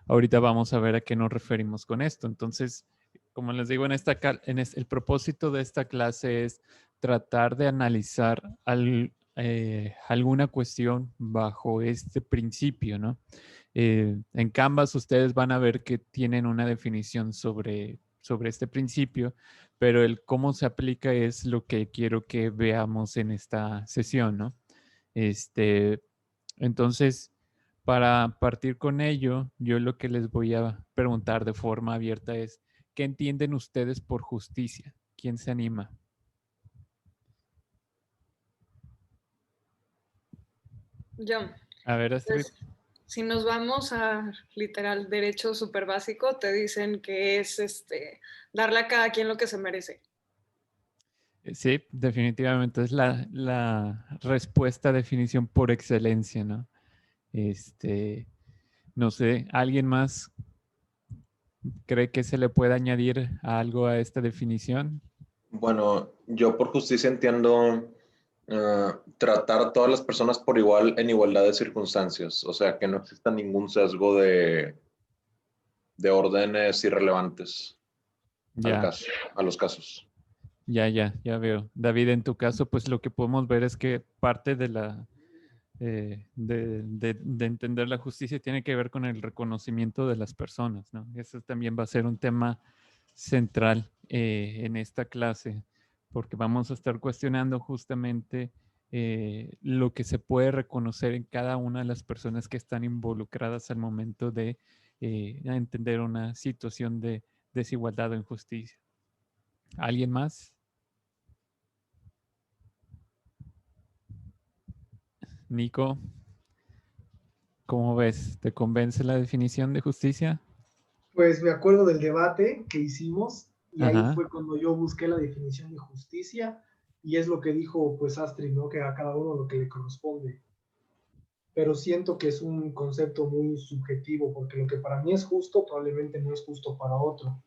ahorita vamos a ver a qué nos referimos con esto. Entonces, como les digo, el propósito de esta clase es tratar de analizar alguna cuestión bajo este principio, ¿no? En Canvas ustedes van a ver que tienen una definición sobre este principio, pero el cómo se aplica es lo que quiero que veamos en esta sesión, ¿no? Este, entonces, para partir con ello, yo lo que les voy a preguntar de forma abierta es, ¿qué entienden ustedes por justicia? ¿Quién se anima? Yo, A ver, Astrid. pues, si nos vamos a literal derecho súper básico, te dicen que es darle a cada quien lo que se merece. Sí, definitivamente es la respuesta, definición por excelencia, ¿no? No sé, ¿alguien más cree que se le puede añadir algo a esta definición? Bueno, yo por justicia entiendo tratar a todas las personas por igual en igualdad de circunstancias, o sea, que no exista ningún sesgo de órdenes irrelevantes Ya, a los casos. ya veo. David, en tu caso, pues lo que podemos ver es que parte de de entender la justicia tiene que ver con el reconocimiento de las personas, ¿no? Eso también va a ser un tema central en esta clase, porque vamos a estar cuestionando justamente lo que se puede reconocer en cada una de las personas que están involucradas al momento de entender una situación de desigualdad o injusticia. ¿Alguien más? Nico, ¿cómo ves? ¿Te convence la definición de justicia? Pues me acuerdo del debate que hicimos y ahí Ajá. fue cuando yo busqué la definición de justicia y es lo que dijo pues Astrid, ¿no? Que a cada uno lo que le corresponde. Pero siento que es un concepto muy subjetivo porque lo que para mí es justo probablemente no es justo para otro.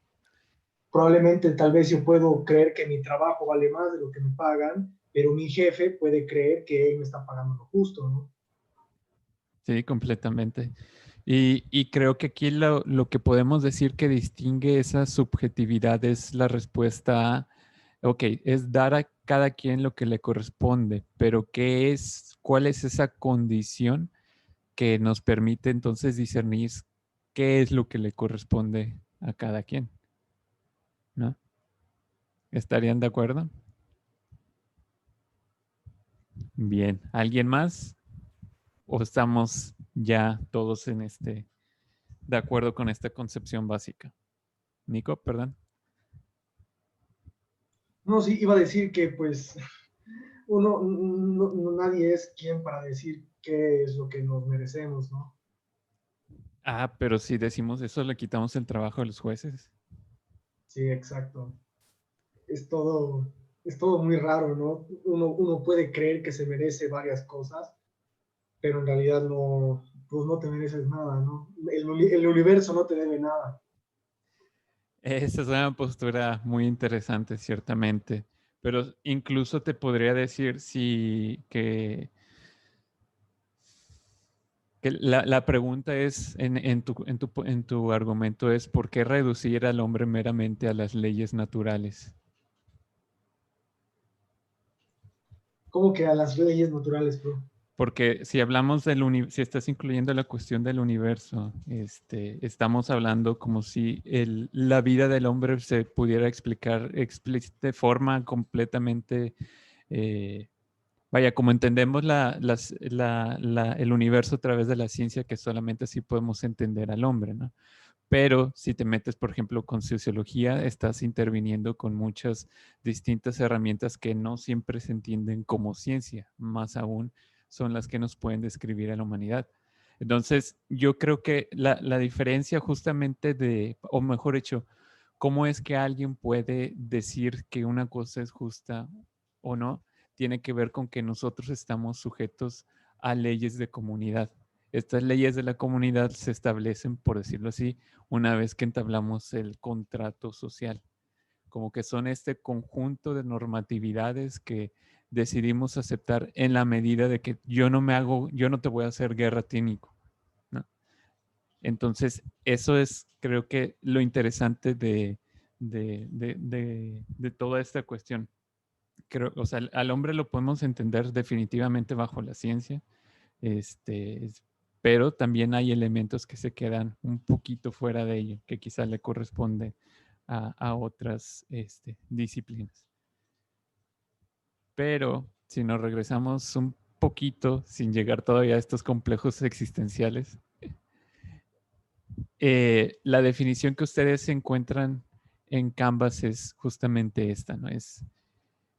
Probablemente tal vez yo puedo creer que mi trabajo vale más de lo que me pagan, pero mi jefe puede creer que él me está pagando lo justo, ¿no? Sí, completamente. Y creo que aquí lo que podemos decir que distingue esa subjetividad es la respuesta a, ok, es dar a cada quien lo que le corresponde, pero ¿cuál es esa condición que nos permite entonces discernir qué es lo que le corresponde a cada quien? ¿No? ¿Estarían de acuerdo? Bien. ¿Alguien más? ¿O estamos ya todos de acuerdo con esta concepción básica? Nico, perdón. No, sí, iba a decir que pues nadie es quien para decir qué es lo que nos merecemos, ¿no? Ah, pero si decimos eso, le quitamos el trabajo a los jueces. Sí, exacto. Es todo, es todo muy raro, ¿no? Uno puede creer que se merece varias cosas, pero en realidad no, pues no te mereces nada, ¿no? El universo no te debe nada. Esa es una postura muy interesante, ciertamente. Pero incluso te podría decir que la pregunta es, en tu argumento es, ¿por qué reducir al hombre meramente a las leyes naturales? Como que a las leyes naturales, bro. Porque si hablamos si estás incluyendo la cuestión del universo, estamos hablando como si la vida del hombre se pudiera explicar de forma completamente, eh, vaya, como entendemos el universo a través de la ciencia, que solamente así podemos entender al hombre, ¿no? Pero si te metes, por ejemplo, con sociología, estás interviniendo con muchas distintas herramientas que no siempre se entienden como ciencia, más aún son las que nos pueden describir a la humanidad. Entonces, yo creo que la diferencia justamente o mejor dicho, cómo es que alguien puede decir que una cosa es justa o no, tiene que ver con que nosotros estamos sujetos a leyes de comunidad. Estas leyes de la comunidad se establecen, por decirlo así, una vez que entablamos el contrato social, como que son este conjunto de normatividades que decidimos aceptar en la medida de que yo no te voy a hacer guerra a ti, Nico, ¿no? Entonces, eso es, creo que, lo interesante de toda esta cuestión. Creo, o sea, al hombre lo podemos entender definitivamente bajo la ciencia, pero también hay elementos que se quedan un poquito fuera de ello, que quizá le corresponde a otras disciplinas. Pero si nos regresamos un poquito, sin llegar todavía a estos complejos existenciales, la definición que ustedes encuentran en Canvas es justamente esta, ¿no? Es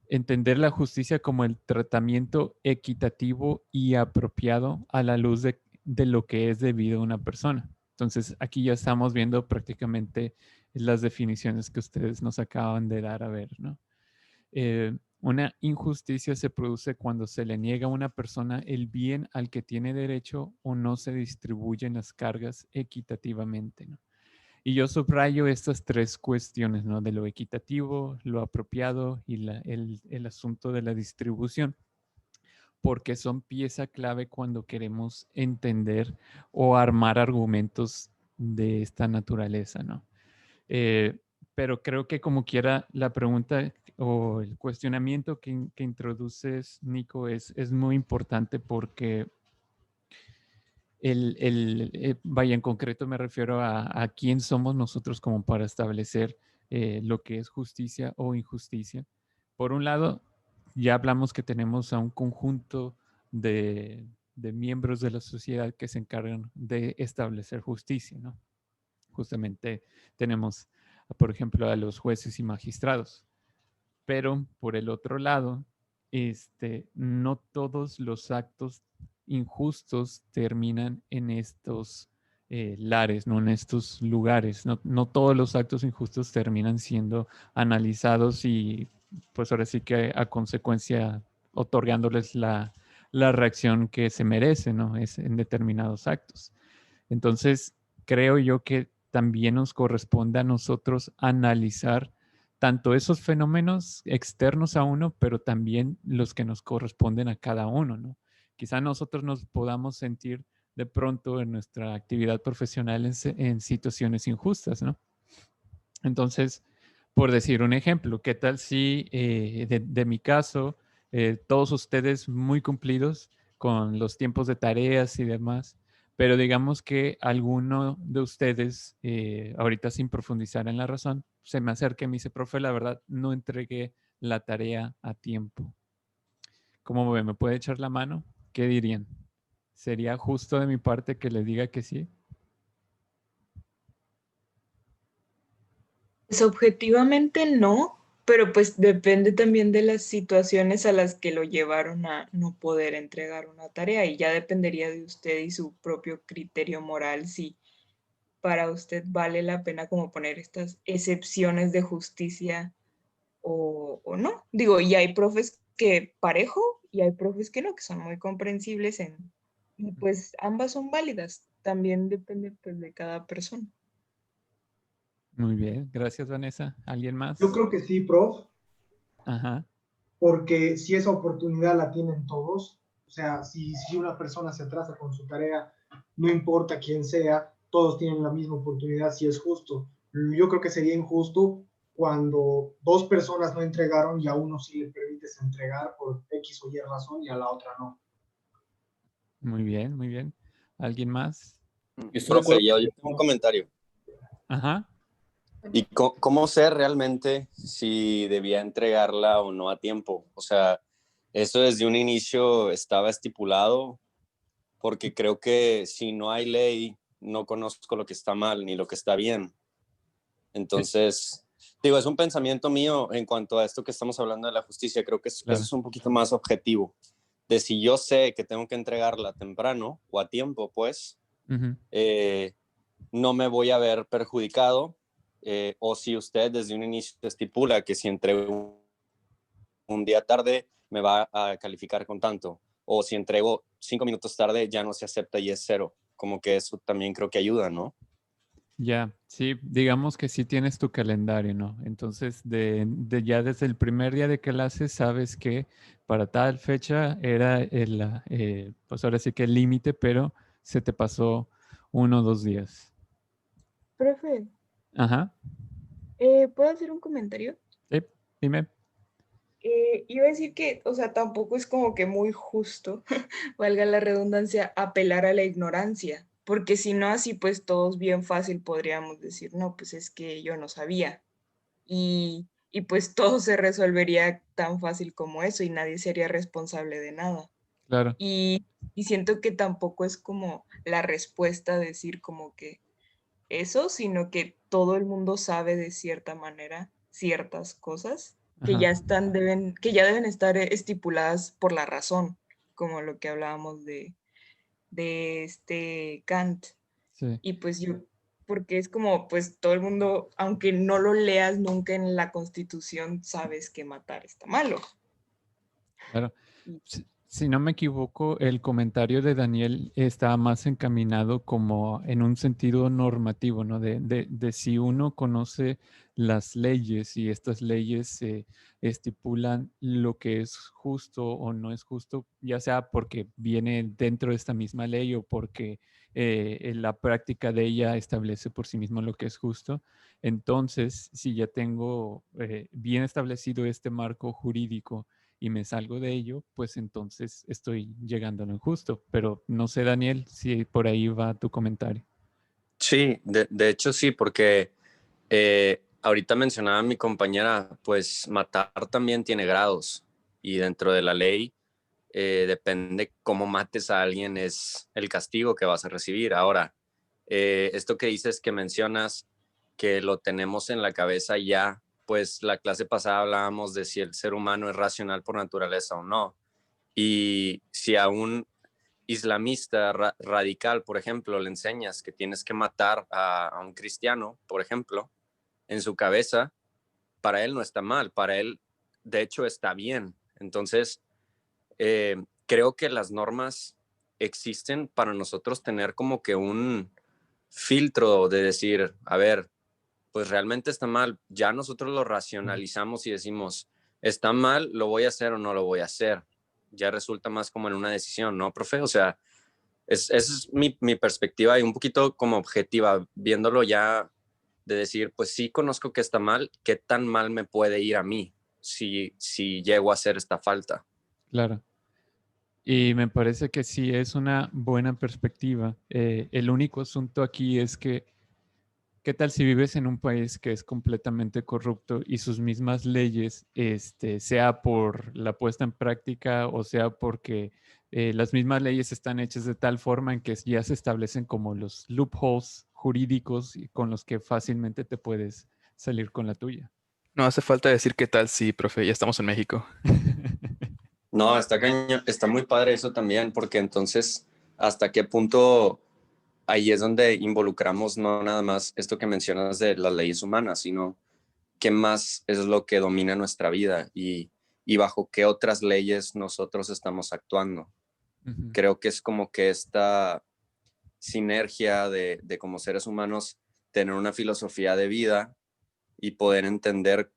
entender la justicia como el tratamiento equitativo y apropiado a la luz de lo que es debido a una persona. Entonces, aquí ya estamos viendo prácticamente las definiciones que ustedes nos acaban de dar a ver, ¿no? Una injusticia se produce cuando se le niega a una persona el bien al que tiene derecho o no se distribuyen las cargas equitativamente, ¿no? Y yo subrayo estas tres cuestiones, ¿no? De lo equitativo, lo apropiado y el asunto de la distribución, porque son pieza clave cuando queremos entender o armar argumentos de esta naturaleza, ¿no? Pero creo que como quiera la pregunta o el cuestionamiento que introduces, Nico, es muy importante porque vaya, en concreto me refiero a quién somos nosotros como para establecer lo que es justicia o injusticia. Por un lado, ya hablamos que tenemos a un conjunto de miembros de la sociedad que se encargan de establecer justicia, ¿no? Justamente tenemos, por ejemplo, a los jueces y magistrados. Pero por el otro lado, no todos los actos injustos terminan en estos lares, no en estos lugares. No todos los actos injustos terminan siendo analizados y pues ahora sí que a consecuencia otorgándoles la reacción que se merece, ¿no? Es en determinados actos. Entonces, creo yo que también nos corresponde a nosotros analizar tanto esos fenómenos externos a uno, pero también los que nos corresponden a cada uno, ¿no? Quizá nosotros nos podamos sentir de pronto en nuestra actividad profesional en situaciones injustas, ¿no? Entonces, por decir un ejemplo, ¿qué tal si de mi caso, todos ustedes muy cumplidos con los tiempos de tareas y demás, pero digamos que alguno de ustedes, ahorita sin profundizar en la razón, se me acerca y me dice, profe, la verdad, no entregué la tarea a tiempo. ¿Cómo ve? ¿Me puede echar la mano? ¿Qué dirían? ¿Sería justo de mi parte que le diga que sí? Pues objetivamente no, pero pues depende también de las situaciones a las que lo llevaron a no poder entregar una tarea y ya dependería de usted y su propio criterio moral si para usted vale la pena como poner estas excepciones de justicia o no. Digo, y hay profes que parejo y hay profes que no, que son muy comprensibles y pues ambas son válidas. También depende pues de cada persona. Muy bien, gracias Vanessa. ¿Alguien más? Yo creo que sí, prof, Ajá. porque si esa oportunidad la tienen todos, o sea, si una persona se atrasa con su tarea, no importa quién sea, todos tienen la misma oportunidad si es justo. Yo creo que sería injusto cuando dos personas no entregaron y a uno sí le permites entregar por X o Y razón y a la otra no. Muy bien, muy bien. ¿Alguien más? Profe, yo tengo un comentario. Ajá. ¿Y cómo sé realmente si debía entregarla o no a tiempo? O sea, eso desde un inicio estaba estipulado, porque creo que si no hay ley, no conozco lo que está mal ni lo que está bien. Entonces, digo, es un pensamiento mío en cuanto a esto que estamos hablando de la justicia. Creo que eso es un poquito más objetivo. De si yo sé que tengo que entregarla temprano o a tiempo, pues, no me voy a ver perjudicado. O si usted desde un inicio estipula que si entrego un día tarde me va a calificar con tanto, o si entrego 5 minutos tarde ya no se acepta y es 0, como que eso también creo que ayuda, ¿no? Ya, sí, digamos que sí tienes tu calendario, ¿no? Entonces, ya desde el primer día de clases sabes que para tal fecha era pues ahora sí que el límite, pero se te pasó 1 o 2 días. Profe, Ajá. ¿puedo hacer un comentario? Sí, dime. Iba a decir que, o sea, tampoco es como que muy justo, valga la redundancia, apelar a la ignorancia, porque si no, así pues todos bien fácil podríamos decir, no, pues es que yo no sabía. Y pues todo se resolvería tan fácil como eso y nadie sería responsable de nada. Claro. Y siento que tampoco es como la respuesta decir como que eso, sino que todo el mundo sabe de cierta manera ciertas cosas que Ajá. que ya deben estar estipuladas por la razón, como lo que hablábamos de este Kant. Sí. Y pues yo, porque es como, pues todo el mundo, aunque no lo leas nunca en la Constitución, sabes que matar está malo. Claro. Y- Si no me equivoco, el comentario de Daniel está más encaminado como en un sentido normativo, ¿no? De si uno conoce las leyes y estas leyes estipulan lo que es justo o no es justo, ya sea porque viene dentro de esta misma ley o porque en la práctica de ella establece por sí mismo lo que es justo. Entonces, si ya tengo bien establecido este marco jurídico, y me salgo de ello, pues entonces estoy llegando a lo injusto. Pero no sé, Daniel, si por ahí va tu comentario. Sí, de hecho sí, porque ahorita mencionaba mi compañera, pues matar también tiene grados y dentro de la ley depende cómo mates a alguien es el castigo que vas a recibir. Ahora, esto que dices que mencionas, que lo tenemos en la cabeza ya, pues la clase pasada hablábamos de si el ser humano es racional por naturaleza o no. Y si a un islamista radical, por ejemplo, le enseñas que tienes que matar a un cristiano, por ejemplo, en su cabeza, para él no está mal, para él de hecho está bien. Entonces, creo que las normas existen para nosotros tener como que un filtro de decir, a ver, pues realmente está mal. Ya nosotros lo racionalizamos y decimos, está mal, lo voy a hacer o no lo voy a hacer. Ya resulta más como en una decisión, ¿no, profe? O sea, esa es mi perspectiva y un poquito como objetiva, viéndolo ya de decir, pues sí conozco que está mal, ¿qué tan mal me puede ir a mí si llego a hacer esta falta? Claro. Y me parece que sí es una buena perspectiva. El único asunto aquí es que, ¿qué tal si vives en un país que es completamente corrupto y sus mismas leyes, sea por la puesta en práctica o sea porque las mismas leyes están hechas de tal forma en que ya se establecen como los loopholes jurídicos y con los que fácilmente te puedes salir con la tuya? No hace falta decir qué tal, sí, profe, ya estamos en México. No, está cañón, está muy padre eso también, porque entonces, ¿hasta qué punto ahí es donde involucramos no nada más esto que mencionas de las leyes humanas, sino qué más es lo que domina nuestra vida y bajo qué otras leyes nosotros estamos actuando? Ujú. Creo que es como que esta sinergia de como seres humanos tener una filosofía de vida y poder entender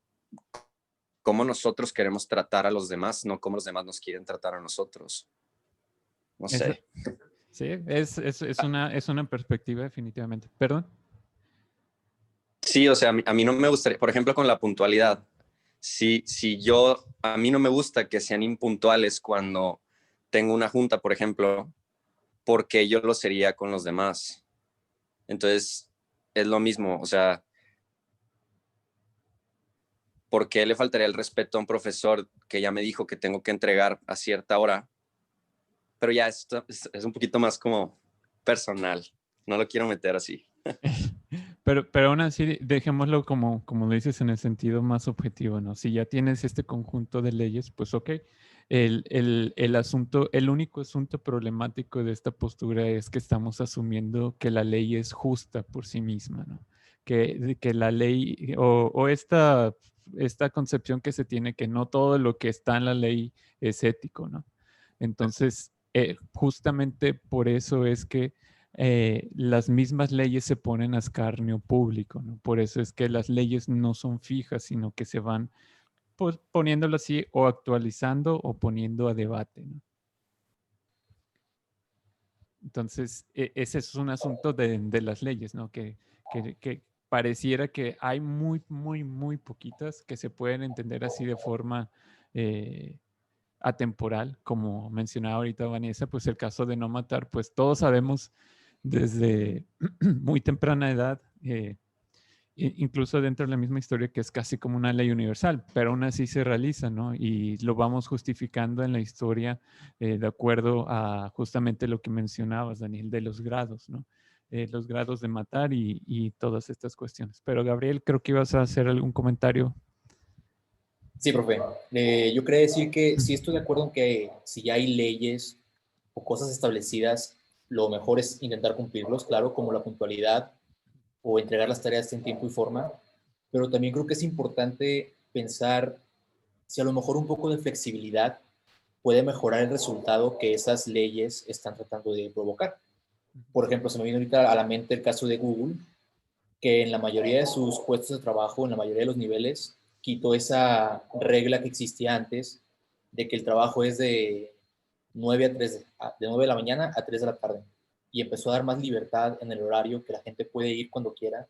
cómo nosotros queremos tratar a los demás, no cómo los demás nos quieren tratar a nosotros. No Esa- sé. sí, es una perspectiva definitivamente. ¿Perdón? Sí, o sea, a mí no me gustaría, por ejemplo, con la puntualidad, si yo, a mí no me gusta que sean impuntuales cuando tengo una junta, por ejemplo, porque yo lo sería con los demás. Entonces, es lo mismo, o sea, ¿por qué le faltaría el respeto a un profesor que ya me dijo que tengo que entregar a cierta hora? Pero ya esto es un poquito más como personal, no lo quiero meter así. Pero aún así, dejémoslo como dices en el sentido más objetivo, ¿no? Si ya tienes este conjunto de leyes, pues ok. El asunto, el único asunto problemático de esta postura es que estamos asumiendo que la ley es justa por sí misma, ¿no? Que la ley o esta concepción que se tiene que no todo lo que está en la ley es ético, ¿no? Entonces, justamente por eso es que las mismas leyes se ponen a escarnio público, ¿no? Por eso es que las leyes no son fijas, sino que se van, pues, poniéndolo así, o actualizando o poniendo a debate, ¿no? Entonces, ese es un asunto de las leyes, ¿no? Que pareciera que hay muy, muy, muy poquitas que se pueden entender así de forma atemporal, como mencionaba ahorita Vanessa, pues el caso de no matar, pues todos sabemos desde muy temprana edad, incluso dentro de la misma historia, que es casi como una ley universal, pero aún así se realiza, ¿no? Y lo vamos justificando en la historia de acuerdo a justamente lo que mencionabas, Daniel, de los grados, ¿no? Los grados de matar y todas estas cuestiones. Pero Gabriel, creo que ibas a hacer algún comentario. Sí, profe. Yo quería decir que sí estoy de acuerdo en que si ya hay leyes o cosas establecidas, lo mejor es intentar cumplirlos, claro, como la puntualidad o entregar las tareas en tiempo y forma, pero también creo que es importante pensar si a lo mejor un poco de flexibilidad puede mejorar el resultado que esas leyes están tratando de provocar. Por ejemplo, se me viene ahorita a la mente el caso de Google, que en la mayoría de sus puestos de trabajo, en la mayoría de los niveles, quitó esa regla que existía antes de que el trabajo es de 9 a 3, de 9 de la mañana a 3 de la tarde. Y empezó a dar más libertad en el horario, que la gente puede ir cuando quiera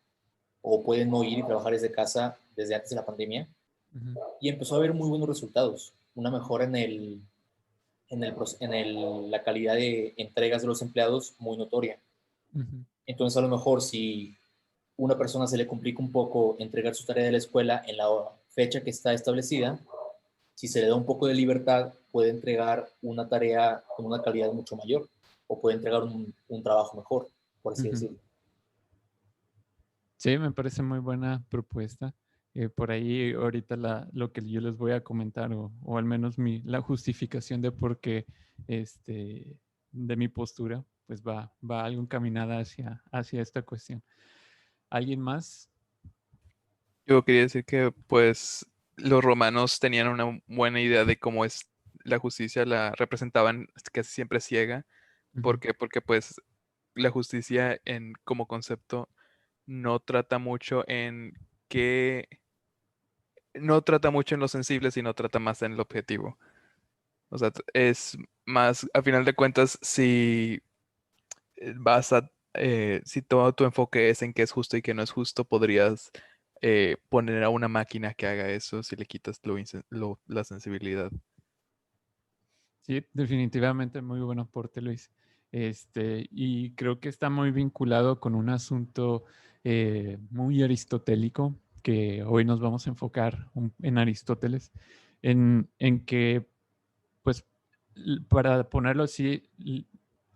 o puede no ir y trabajar desde casa desde antes de la pandemia. Y empezó a haber muy buenos resultados, una mejora la calidad de entregas de los empleados muy notoria. Entonces, a lo mejor si una persona se le complica un poco entregar su tarea de la escuela en la fecha que está establecida, si se le da un poco de libertad, puede entregar una tarea con una calidad mucho mayor o puede entregar un trabajo mejor, por así decirlo. Sí, me parece muy buena propuesta. Por ahí ahorita lo que yo les voy a comentar, o al menos la justificación de por qué de mi postura, pues va algo encaminada hacia esta cuestión. ¿Alguien más? Yo quería decir que pues los romanos tenían una buena idea de cómo es la justicia, la representaban casi siempre ciega. ¿Por qué? Porque pues la justicia como concepto no trata mucho no trata mucho en lo sensible, sino trata más en lo objetivo. O sea, es más, a final de cuentas, si si todo tu enfoque es en qué es justo y qué no es justo, podrías poner a una máquina que haga eso si le quitas la sensibilidad. Sí, definitivamente muy buen aporte, Luis. Y creo que está muy vinculado con un asunto muy aristotélico, que hoy nos vamos a enfocar en Aristóteles, en que, pues, para ponerlo así,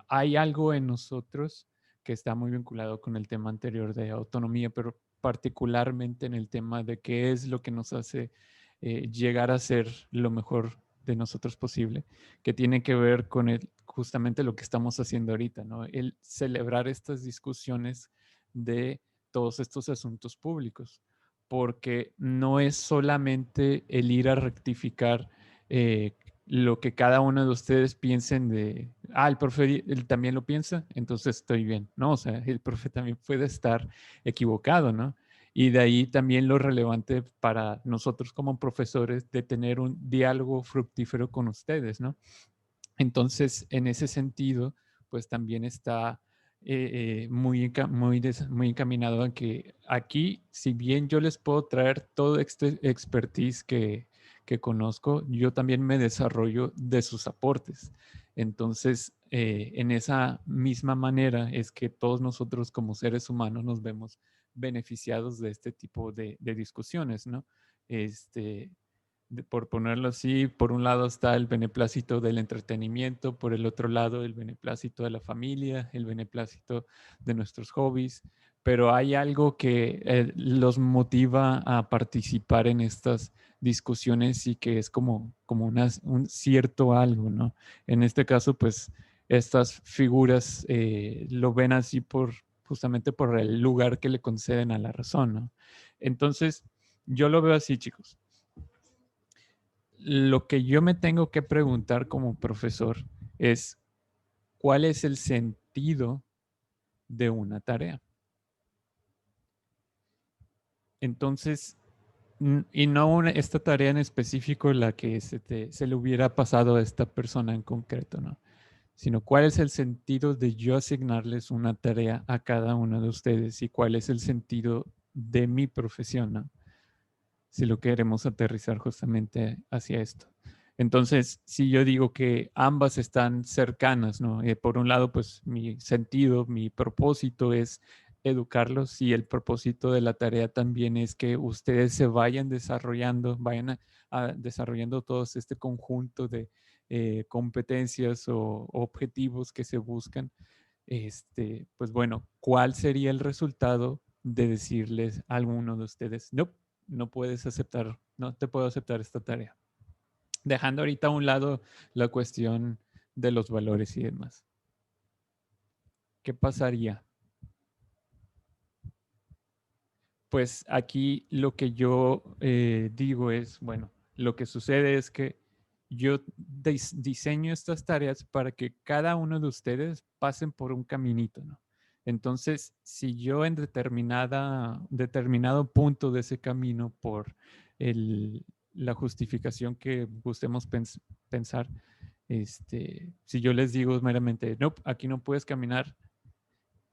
hay algo en nosotros que está muy vinculado con el tema anterior de autonomía, pero particularmente en el tema de qué es lo que nos hace llegar a ser lo mejor de nosotros posible, que tiene que ver con justamente lo que estamos haciendo ahorita, ¿no? El celebrar estas discusiones de todos estos asuntos públicos, porque no es solamente el ir a rectificar lo que cada uno de ustedes piensen el profe él también lo piensa, entonces estoy bien, ¿no? O sea, el profe también puede estar equivocado, ¿no? Y de ahí también lo relevante para nosotros como profesores de tener un diálogo fructífero con ustedes, ¿no? Entonces, en ese sentido, pues también está muy encaminado a que aquí, si bien yo les puedo traer todo este expertise que conozco, yo también me desarrollo de sus aportes. Entonces, en esa misma manera es que todos nosotros como seres humanos nos vemos beneficiados de este tipo de discusiones, ¿no? Por ponerlo así, por un lado está el beneplácito del entretenimiento, por el otro lado el beneplácito de la familia, el beneplácito de nuestros hobbies, pero hay algo que los motiva a participar en estas discusiones y que es como un cierto algo, ¿no? En este caso, pues estas figuras lo ven así justamente por el lugar que le conceden a la razón, ¿no? Entonces, yo lo veo así, chicos. Lo que yo me tengo que preguntar como profesor es, ¿cuál es el sentido de una tarea? Entonces, y no esta tarea en específico la que se le hubiera pasado a esta persona en concreto, ¿no? sino cuál es el sentido de yo asignarles una tarea a cada uno de ustedes y cuál es el sentido de mi profesión, ¿no? Si lo queremos aterrizar justamente hacia esto. Entonces, si yo digo que ambas están cercanas, ¿no? Por un lado, pues mi sentido, mi propósito es educarlos y el propósito de la tarea también es que ustedes se vayan desarrollando, desarrollando todo este conjunto de competencias o objetivos que se buscan. Pues bueno, ¿cuál sería el resultado de decirles a alguno de ustedes, no, no puedes aceptar, no te puedo aceptar esta tarea? Dejando ahorita a un lado la cuestión de los valores y demás. ¿Qué pasaría? Pues aquí lo que yo digo es, bueno, lo que sucede es que yo diseño estas tareas para que cada uno de ustedes pasen por un caminito, ¿no? Entonces, si yo en determinado punto de ese camino, por la justificación que gustemos pensar, si yo les digo meramente, no, aquí no puedes caminar,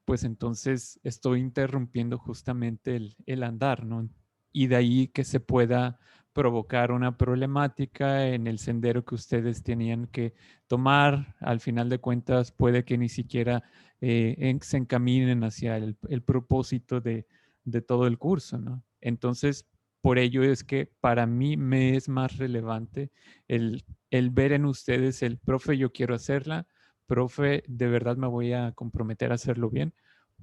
pues entonces estoy interrumpiendo justamente el andar, ¿no? Y de ahí que se pueda provocar una problemática en el sendero que ustedes tenían que tomar. Al final de cuentas, puede que ni siquiera se encaminen hacia el propósito de todo el curso, ¿no? Entonces, por ello es que para mí me es más relevante el ver en ustedes el profe, yo quiero hacerla, profe, de verdad me voy a comprometer a hacerlo bien,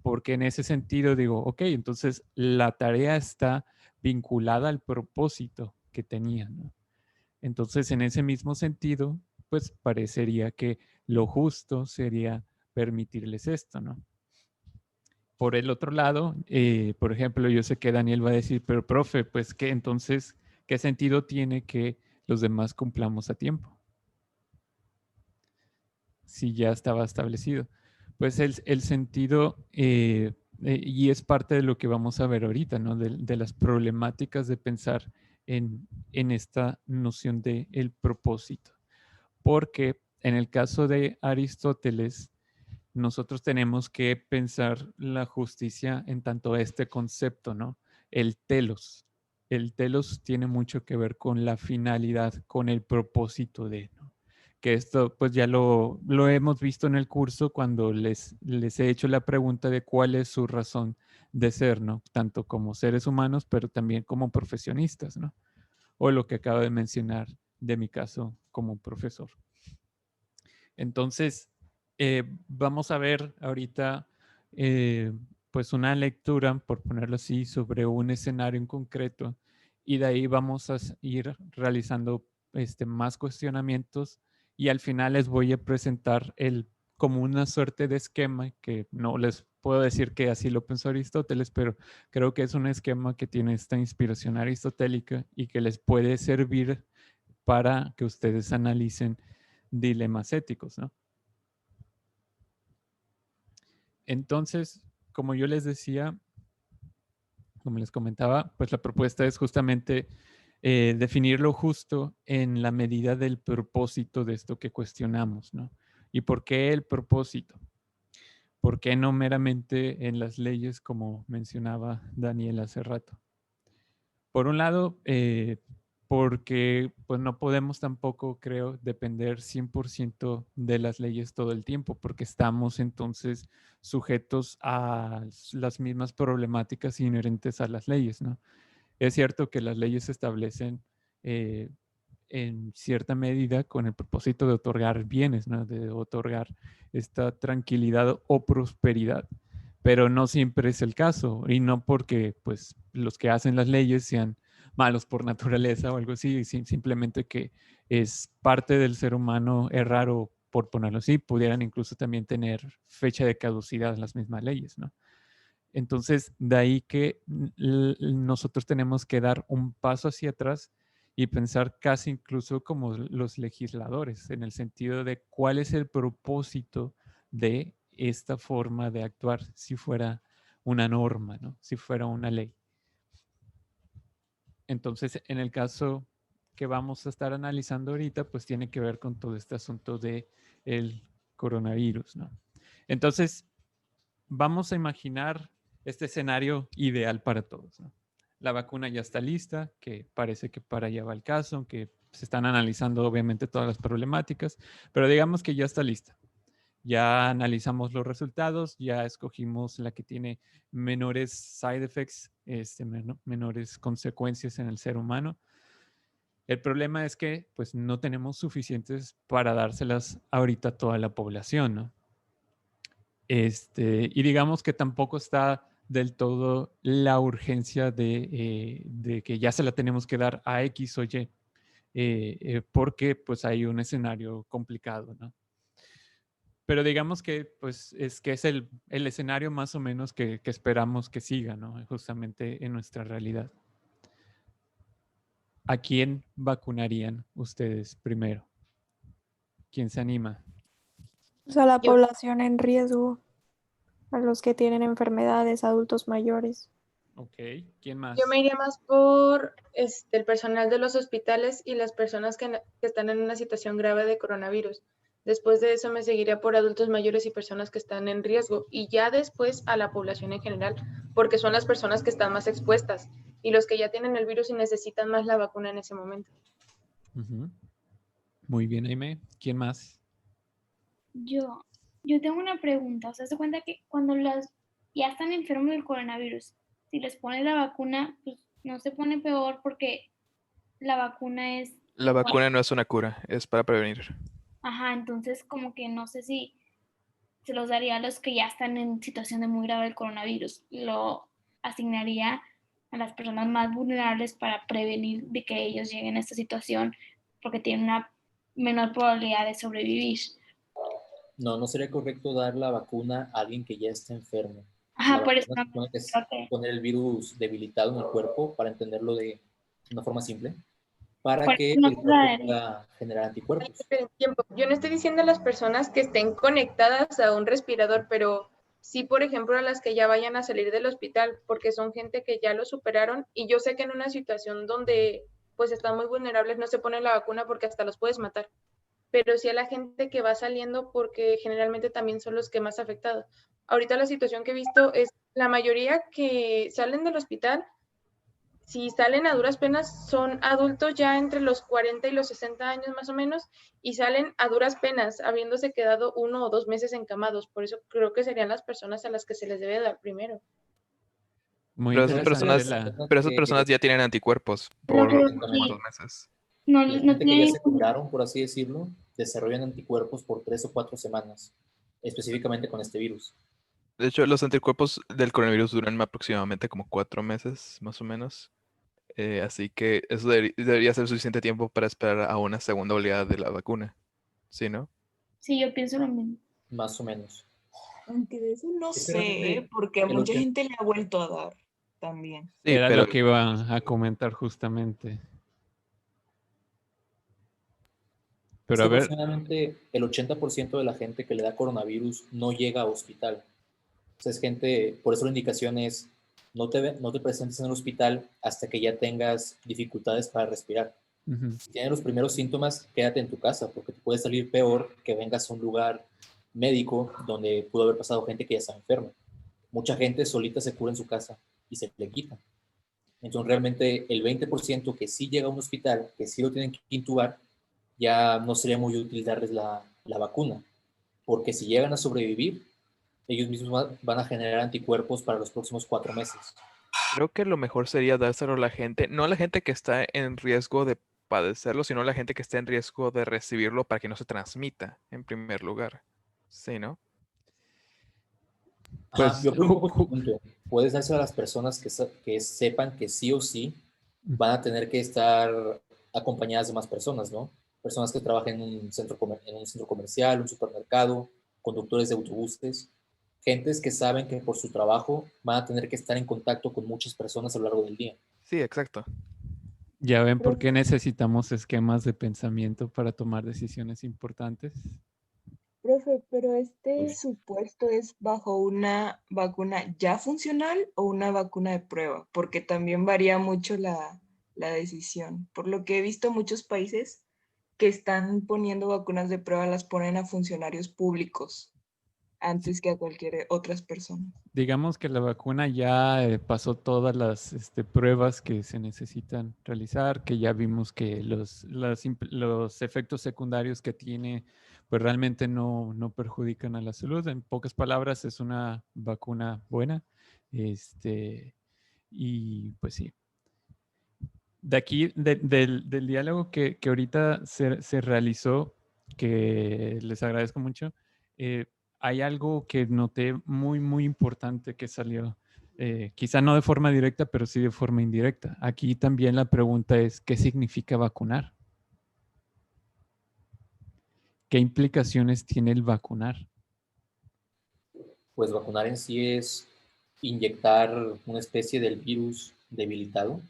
porque en ese sentido digo, ok, entonces la tarea está vinculada al propósito que tenía, ¿no? Entonces, en ese mismo sentido, pues parecería que lo justo sería permitirles esto, ¿no? Por el otro lado, por ejemplo, yo sé que Daniel va a decir, pero profe, pues que entonces, ¿qué sentido tiene que los demás cumplamos a tiempo? Si ya estaba establecido. Pues el sentido, y es parte de lo que vamos a ver ahorita, ¿no? De las problemáticas de pensar en esta noción de el propósito. Porque en el caso de Aristóteles, nosotros tenemos que pensar la justicia en tanto a este concepto, ¿no? El telos. El telos tiene mucho que ver con la finalidad, con el propósito de, ¿no? Que esto pues ya lo hemos visto en el curso cuando les he hecho la pregunta de cuál es su razón de ser, ¿no? Tanto como seres humanos, pero también como profesionistas, ¿no? O lo que acabo de mencionar de mi caso como profesor. Entonces, vamos a ver ahorita pues una lectura, por ponerlo así, sobre un escenario en concreto y de ahí vamos a ir realizando más cuestionamientos y al final les voy a presentar como una suerte de esquema que no les puedo decir que así lo pensó Aristóteles, pero creo que es un esquema que tiene esta inspiración aristotélica y que les puede servir para que ustedes analicen dilemas éticos, ¿no? Entonces, como yo les decía, como les comentaba, pues la propuesta es justamente definir lo justo en la medida del propósito de esto que cuestionamos, ¿no? ¿Y por qué el propósito? ¿Por qué no meramente en las leyes, como mencionaba Daniel hace rato? Por un lado, porque pues no podemos tampoco, creo, depender 100% de las leyes todo el tiempo, porque estamos entonces sujetos a las mismas problemáticas inherentes a las leyes, ¿no? Es cierto que las leyes se establecen eh, en cierta medida con el propósito de otorgar bienes, ¿no? De otorgar esta tranquilidad o prosperidad, pero no siempre es el caso y no porque pues los que hacen las leyes sean malos por naturaleza o algo así, simplemente que es parte del ser humano errar o, por ponerlo así, pudieran incluso también tener fecha de caducidad las mismas leyes, ¿no? Entonces, de ahí que nosotros tenemos que dar un paso hacia atrás y pensar casi incluso como los legisladores, en el sentido de cuál es el propósito de esta forma de actuar si fuera una norma, ¿no? Si fuera una ley. Entonces, en el caso que vamos a estar analizando ahorita, pues tiene que ver con todo este asunto de el coronavirus, ¿no? Entonces, vamos a imaginar este escenario ideal para todos, ¿no? La vacuna ya está lista, que parece que para allá va el caso, aunque se están analizando obviamente todas las problemáticas, pero digamos que ya está lista. Ya analizamos los resultados, ya escogimos la que tiene menores side effects, menores consecuencias en el ser humano. El problema es que pues no tenemos suficientes para dárselas ahorita a toda la población, ¿no? Y digamos que tampoco está del todo la urgencia de que ya se la tenemos que dar a X o Y, porque pues hay un escenario complicado, ¿no? Pero digamos que pues es el escenario más o menos que esperamos que siga, ¿no? Justamente en nuestra realidad. ¿A quién vacunarían ustedes primero? ¿Quién se anima? O sea, la Yo- población en riesgo, a los que tienen enfermedades, adultos mayores. Ok, ¿quién más? Yo me iría más por el personal de los hospitales y las personas que están en una situación grave de coronavirus. Después de eso me seguiría por adultos mayores y personas que están en riesgo y ya después a la población en general, porque son las personas que están más expuestas y los que ya tienen el virus y necesitan más la vacuna en ese momento. Ujú. Muy bien, Aime. ¿Quién más? Yo tengo una pregunta. O sea, se cuenta que cuando ya están enfermos del coronavirus, si les pones la vacuna, pues no se pone peor porque la vacuna es... La vacuna no es una cura, es para prevenir. Ajá, entonces como que no sé si se los daría a los que ya están en situación de muy grave del coronavirus. Lo asignaría a las personas más vulnerables para prevenir de que ellos lleguen a esta situación porque tienen una menor probabilidad de sobrevivir. No, no sería correcto dar la vacuna a alguien que ya está enfermo. Ajá, La por eso vacuna no supone que es creo que... poner el virus debilitado en el cuerpo, para entenderlo de una forma simple, para Por que eso no el se la cuerpo daría. pueda generar anticuerpos. Yo no estoy diciendo a las personas que estén conectadas a un respirador, pero sí, por ejemplo, a las que ya vayan a salir del hospital, porque son gente que ya lo superaron y yo sé que en una situación donde pues están muy vulnerables no se ponen la vacuna porque hasta los puedes matar, pero sí a la gente que va saliendo porque generalmente también son los que más afectados. Ahorita la situación que he visto es la mayoría que salen del hospital, si salen a duras penas, son adultos ya entre los 40 y los 60 años más o menos, y salen a duras penas, habiéndose quedado 1 o 2 meses encamados. Por eso creo que serían las personas a las que se les debe dar primero. Muy Pero interesante esas personas ya tienen anticuerpos No, por pero unos sí, cuantos meses. no, La no gente que ya tiene se curaron, por así decirlo, desarrollan anticuerpos por 3 o 4 semanas, específicamente con este virus. De hecho, los anticuerpos del coronavirus duran aproximadamente como 4 meses, más o menos. Así que eso debería ser suficiente tiempo para esperar a una segunda oleada de la vacuna. ¿Sí, no? Sí, yo pienso lo mismo. Más o menos. Aunque de eso no Es que sé, realmente porque a el mucha 80%. gente le ha vuelto a dar también. Sí, Era pero lo que iba a comentar justamente. Es Pero que a ver, aproximadamente el 80% de la gente que le da coronavirus no llega a hospital. O sea, es gente, por eso la indicación es no te presentes en el hospital hasta que ya tengas dificultades para respirar. ujú, Si tienes los primeros síntomas, quédate en tu casa, porque te puede salir peor que vengas a un lugar médico donde pudo haber pasado gente que ya está enferma. Mucha gente solita se cura en su casa y se le quita. Entonces, realmente el 20% que sí llega a un hospital, que sí lo tienen que intubar, ya no sería muy útil darles la vacuna, porque si llegan a sobrevivir, ellos mismos van a generar anticuerpos para los próximos 4 meses. creo que lo mejor sería dárselo a la gente, no a la gente que está en riesgo de padecerlo, sino a la gente que está en riesgo de recibirlo para que no se transmita, en primer lugar. Sí, ¿no? Ajá, pues yo creo un poco tu punto. Puedes dárselo a las personas que sepan que sí o sí van a tener que estar acompañadas de más personas, ¿no? Personas que trabajen en un centro comercial, un supermercado, conductores de autobuses, gentes que saben que por su trabajo van a tener que estar en contacto con muchas personas a lo largo del día. Sí, exacto. ya ven por qué necesitamos esquemas de pensamiento para tomar decisiones importantes. Profe, pero este Pues, supuesto es bajo una vacuna ya funcional o una vacuna de prueba, porque también varía mucho la decisión. Por lo que he visto muchos países que están poniendo vacunas de prueba las ponen a funcionarios públicos antes que a cualquier otras personas. Digamos que la vacuna ya pasó todas las pruebas que se necesitan realizar, que ya vimos que los efectos secundarios que tiene pues realmente no perjudican a la salud. En pocas palabras, es una vacuna buena. Y pues sí. De aquí, del diálogo que ahorita se realizó, que les agradezco mucho, hay algo que noté muy, muy importante que salió. Quizá no de forma directa, pero sí de forma indirecta. Aquí también la pregunta es, ¿qué significa vacunar? ¿Qué implicaciones tiene el vacunar? Pues vacunar en sí es inyectar una especie del virus debilitado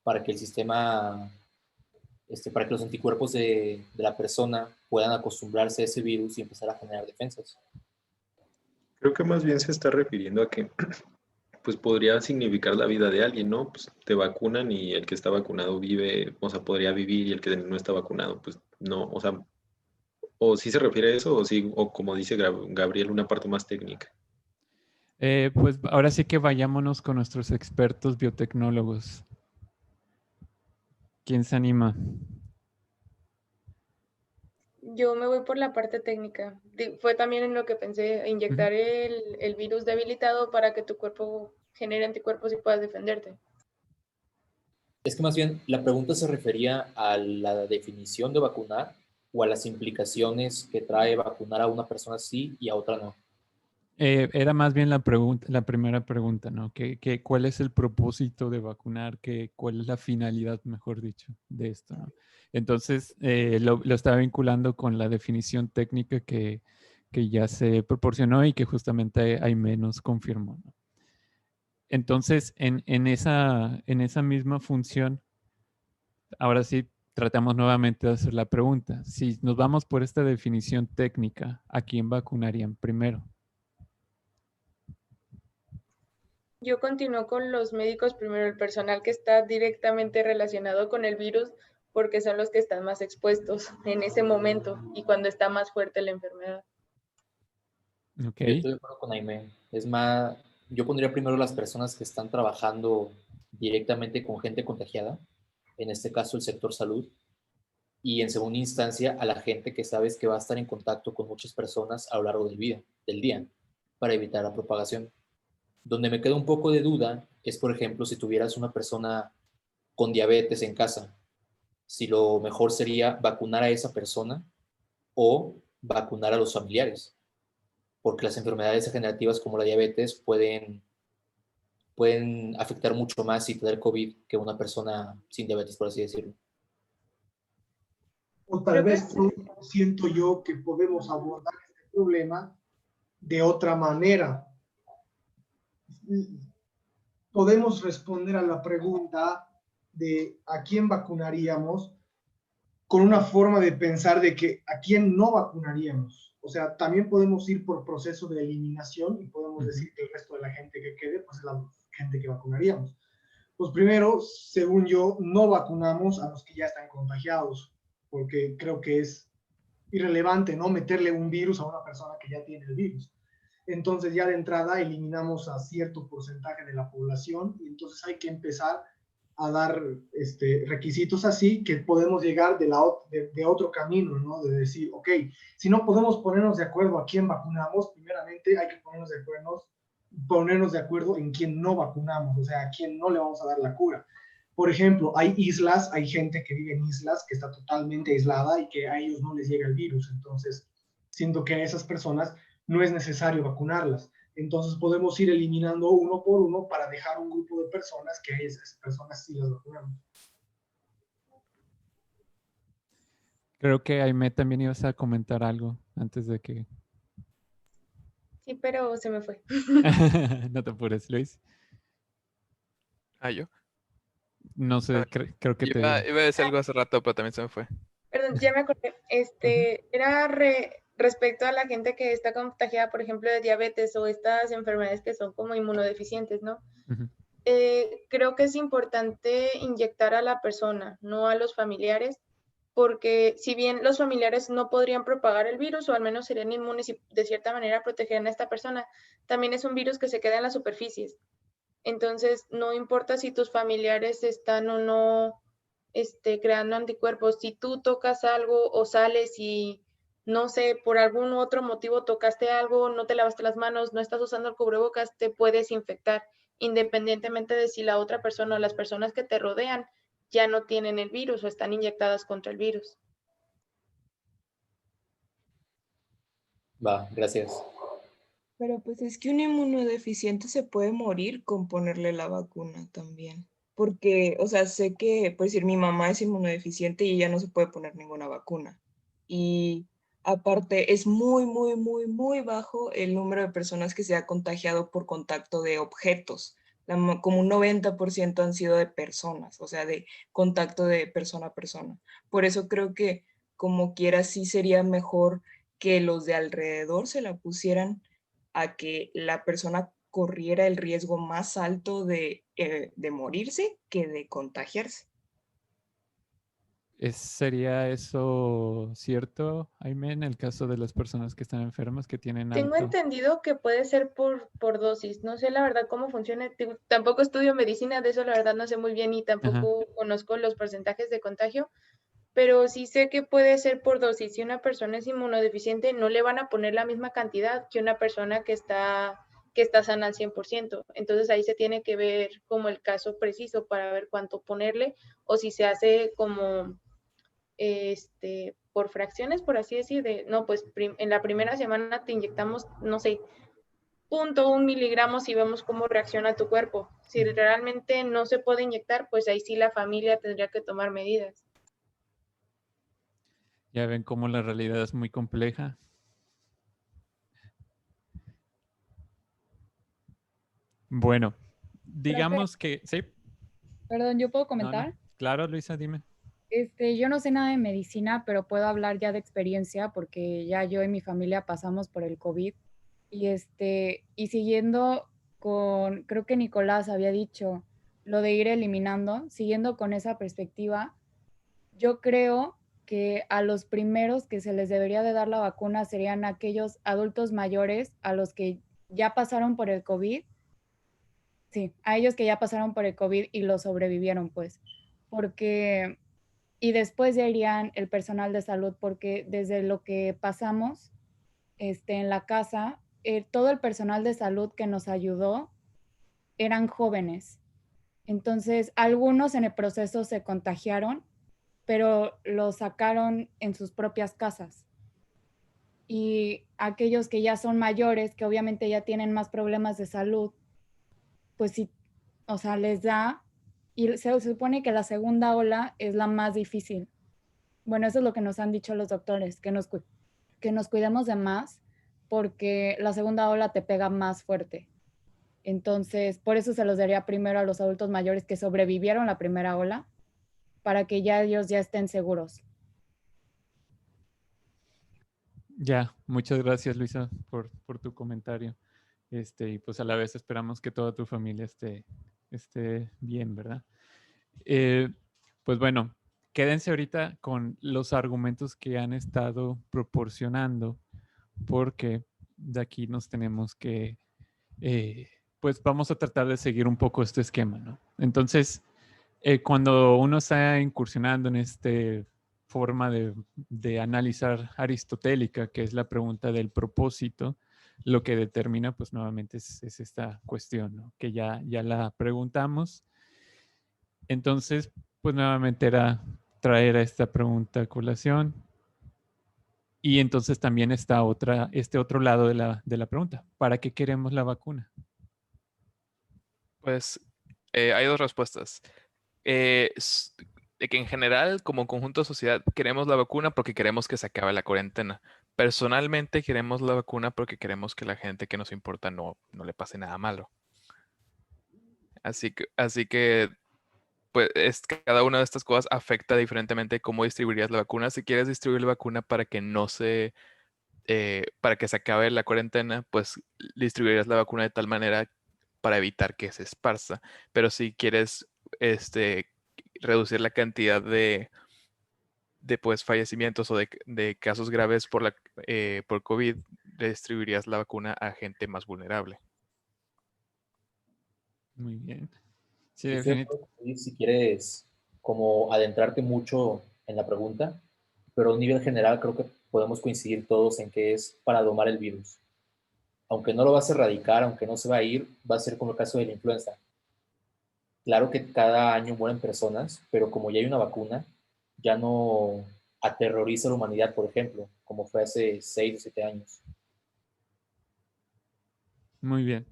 para que el sistema, para que los anticuerpos de la persona puedan acostumbrarse a ese virus y empezar a generar defensas. Creo que más bien se está refiriendo a que pues podría significar la vida de alguien, ¿no? Pues te vacunan y el que está vacunado vive, o sea, podría vivir y el que no está vacunado, pues no, o sea, o sí se refiere a eso, o sí, o como dice Gabriel, una parte más técnica. Pues ahora sí que vayámonos con nuestros expertos biotecnólogos. ¿Quién se anima? Yo me voy por la parte técnica. Fue también en lo que pensé, inyectar el virus debilitado para que tu cuerpo genere anticuerpos y puedas defenderte. Es que más bien la pregunta se refería a la definición de vacunar o a las implicaciones que trae vacunar a una persona sí y a otra no. Era más bien la primera pregunta, ¿no? ¿Cuál es el propósito de vacunar? ¿Cuál es la finalidad, mejor dicho, de esto, ¿no? Entonces, lo estaba vinculando con la definición técnica que ya se proporcionó y que justamente Aimee nos confirmó, ¿no? Entonces, en esa misma función, ahora sí tratamos nuevamente de hacer la pregunta. Si nos vamos por esta definición técnica, ¿a quién vacunarían primero? Yo continúo con los médicos primero, el personal que está directamente relacionado con el virus, porque son los que están más expuestos en ese momento y cuando está más fuerte la enfermedad. Okay. Yo estoy de acuerdo con Aimee. Es más, yo pondría primero las personas que están trabajando directamente con gente contagiada, en este caso el sector salud, y en segunda instancia a la gente que sabes que va a estar en contacto con muchas personas a lo largo del día para evitar la propagación. Donde me queda un poco de duda es, por ejemplo, si tuvieras una persona con diabetes en casa, si lo mejor sería vacunar a esa persona o vacunar a los familiares, porque las enfermedades degenerativas como la diabetes pueden afectar mucho más si tener COVID que una persona sin diabetes, por así decirlo. O tal vez siento yo que podemos abordar este problema de otra manera. Podemos responder a la pregunta de a quién vacunaríamos con una forma de pensar de que a quién no vacunaríamos. O sea, también podemos ir por proceso de eliminación y podemos decir que el resto de la gente que quede, pues es la gente que vacunaríamos. Pues primero, según yo, no vacunamos a los que ya están contagiados, porque creo que es irrelevante no meterle un virus a una persona que ya tiene el virus. Entonces ya de entrada eliminamos a cierto porcentaje de la población y entonces hay que empezar a dar requisitos así que podemos llegar de otro camino, ¿no? De decir, ok, si no podemos ponernos de acuerdo a quién vacunamos, primeramente hay que ponernos de acuerdo en quién no vacunamos, o sea, a quién no le vamos a dar la cura. Por ejemplo, hay islas, hay gente que vive en islas que está totalmente aislada y que a ellos no les llega el virus, entonces siento que a esas personas no es necesario vacunarlas. Entonces podemos ir eliminando uno por uno para dejar un grupo de personas que a esas personas sí las vacunamos. Creo que Aimee también ibas a comentar algo antes de que... Sí, pero se me fue. No te apures, Luis. ¿Yo? No sé, creo que iba a decir algo hace rato, pero también se me fue. Perdón, ya me acordé. Era respecto a la gente que está contagiada, por ejemplo, de diabetes o estas enfermedades que son como inmunodeficientes, ¿no? Creo que es importante inyectar a la persona, no a los familiares, porque si bien los familiares no podrían propagar el virus o al menos serían inmunes y de cierta manera protegerían a esta persona, también es un virus que se queda en las superficies. Entonces, no importa si tus familiares están o no creando anticuerpos, si tú tocas algo o sales y no sé, por algún otro motivo tocaste algo, no te lavaste las manos, no estás usando el cubrebocas, te puedes infectar, independientemente de si la otra persona o las personas que te rodean ya no tienen el virus o están inyectadas contra el virus. Va, gracias. Pero pues es que un inmunodeficiente se puede morir con ponerle la vacuna también. Porque, o sea, sé que, por decir, mi mamá es inmunodeficiente y ella no se puede poner ninguna vacuna. Y aparte, es muy, muy, muy, muy bajo el número de personas que se ha contagiado por contacto de objetos. Como un 90% han sido de personas, o sea, de contacto de persona a persona. Por eso creo que, como quiera, sí sería mejor que los de alrededor se la pusieran a que la persona corriera el riesgo más alto de morirse que de contagiarse. ¿Sería eso cierto, Jaime, en el caso de las personas que están enfermas, que tienen Tengo alto? entendido que puede ser por dosis. No sé la verdad cómo funciona. Tampoco estudio medicina, de eso la verdad no sé muy bien y tampoco conozco los porcentajes de contagio, pero sí sé que puede ser por dosis. Si una persona es inmunodeficiente, no le van a poner la misma cantidad que una persona que está sana al 100%. Entonces ahí se tiene que ver como el caso preciso para ver cuánto ponerle o si se hace como por fracciones, por así decir, no, pues en la primera semana te inyectamos, no sé, 0.1 miligramos y vemos cómo reacciona tu cuerpo. Si realmente no se puede inyectar, pues ahí sí la familia tendría que tomar medidas. Ya ven cómo la realidad es muy compleja. Bueno, digamos que sí. Perdón, ¿yo puedo No, comentar? Claro, Luisa, dime. Yo no sé nada de medicina, pero puedo hablar ya de experiencia porque ya yo y mi familia pasamos por el COVID. Y siguiendo con, creo que Nicolás había dicho lo de ir eliminando, siguiendo con esa perspectiva, yo creo que a los primeros que se les debería de dar la vacuna serían aquellos adultos mayores a los que ya pasaron por el COVID. Sí, a ellos que ya pasaron por el COVID y lo sobrevivieron, pues, porque, y después ya irían el personal de salud, porque desde lo que pasamos en la casa, todo el personal de salud que nos ayudó eran jóvenes. Entonces, algunos en el proceso se contagiaron, pero lo sacaron en sus propias casas. Y aquellos que ya son mayores, que obviamente ya tienen más problemas de salud, pues sí, o sea, les da, y se supone que la segunda ola es la más difícil. Bueno, eso es lo que nos han dicho los doctores, que nos cuidemos de más, porque la segunda ola te pega más fuerte. Entonces, por eso se los daría primero a los adultos mayores que sobrevivieron la primera ola, para que ya ellos ya estén seguros. Ya, muchas gracias, Luisa, por tu comentario. Y pues a la vez esperamos que toda tu familia esté bien, ¿verdad? Pues bueno, quédense ahorita con los argumentos que han estado proporcionando, porque de aquí nos tenemos que, pues vamos a tratar de seguir un poco este esquema, ¿no? Entonces, cuando uno está incursionando en esta forma de analizar aristotélica, que es la pregunta del propósito, lo que determina, pues nuevamente es esta cuestión, ¿no? Que ya la preguntamos. Entonces, pues nuevamente era traer a esta pregunta a colación. Y entonces también está este otro lado de la pregunta. ¿Para qué queremos la vacuna? Pues hay dos respuestas. De que en general, como conjunto de sociedad, queremos la vacuna porque queremos que se acabe la cuarentena. Personalmente queremos la vacuna porque queremos que la gente que nos importa no le pase nada malo. Así que pues cada una de estas cosas afecta diferentemente cómo distribuirías la vacuna. Si quieres distribuir la vacuna para que para que se acabe la cuarentena, pues distribuirías la vacuna de tal manera para evitar que se esparza. Pero si quieres reducir la cantidad pues, fallecimientos o de casos graves por COVID, le distribuirías la vacuna a gente más vulnerable. Muy bien. Sí, Yo estoy de definitivamente. acuerdo contigo si quieres como adentrarte mucho en la pregunta, pero a un nivel general creo que podemos coincidir todos en que es para domar el virus. Aunque no lo vas a erradicar, aunque no se va a ir, va a ser como el caso de la influenza. Claro que cada año mueren personas, pero como ya hay una vacuna, ya no aterroriza a la humanidad, por ejemplo, como fue hace 6 o 7 años. Muy bien.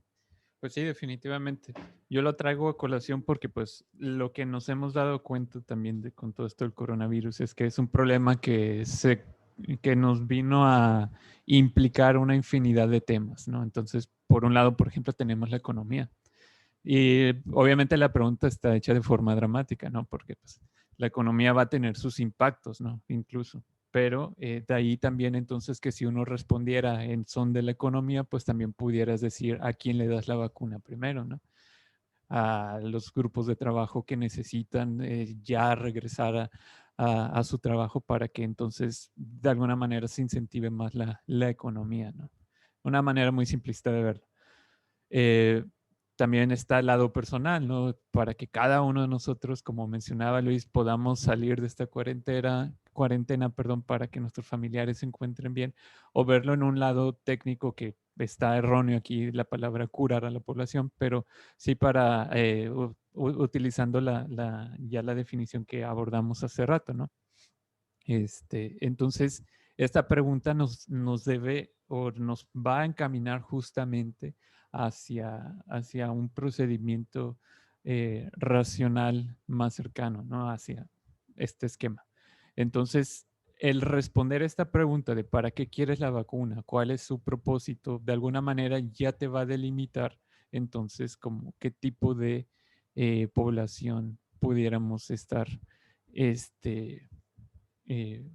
Pues sí, definitivamente. Yo lo traigo a colación porque pues lo que nos hemos dado cuenta también con todo esto del coronavirus es que es un problema que nos vino a implicar una infinidad de temas, ¿no? Entonces, por un lado, por ejemplo, tenemos la economía. Y obviamente la pregunta está hecha de forma dramática, ¿no? Porque pues, la economía va a tener sus impactos, ¿no? Incluso. Pero de ahí también entonces que si uno respondiera en son de la economía, pues también pudieras decir a quién le das la vacuna primero, ¿no? A los grupos de trabajo que necesitan ya regresar a su trabajo para que entonces de alguna manera se incentive más la economía, ¿no? Una manera muy simplista de verlo. También está el lado personal, ¿no? Para que cada uno de nosotros, como mencionaba Luis, podamos salir de esta cuarentena, perdón, para que nuestros familiares se encuentren bien, o verlo en un lado técnico que está erróneo aquí la palabra curar a la población, pero sí para utilizando ya la definición que abordamos hace rato, ¿no? Entonces, esta pregunta nos debe o nos va a encaminar justamente hacia un procedimiento racional más cercano, ¿no? Hacia este esquema. Entonces, el responder esta pregunta de para qué quieres la vacuna, cuál es su propósito, de alguna manera ya te va a delimitar entonces como qué tipo de población pudiéramos estar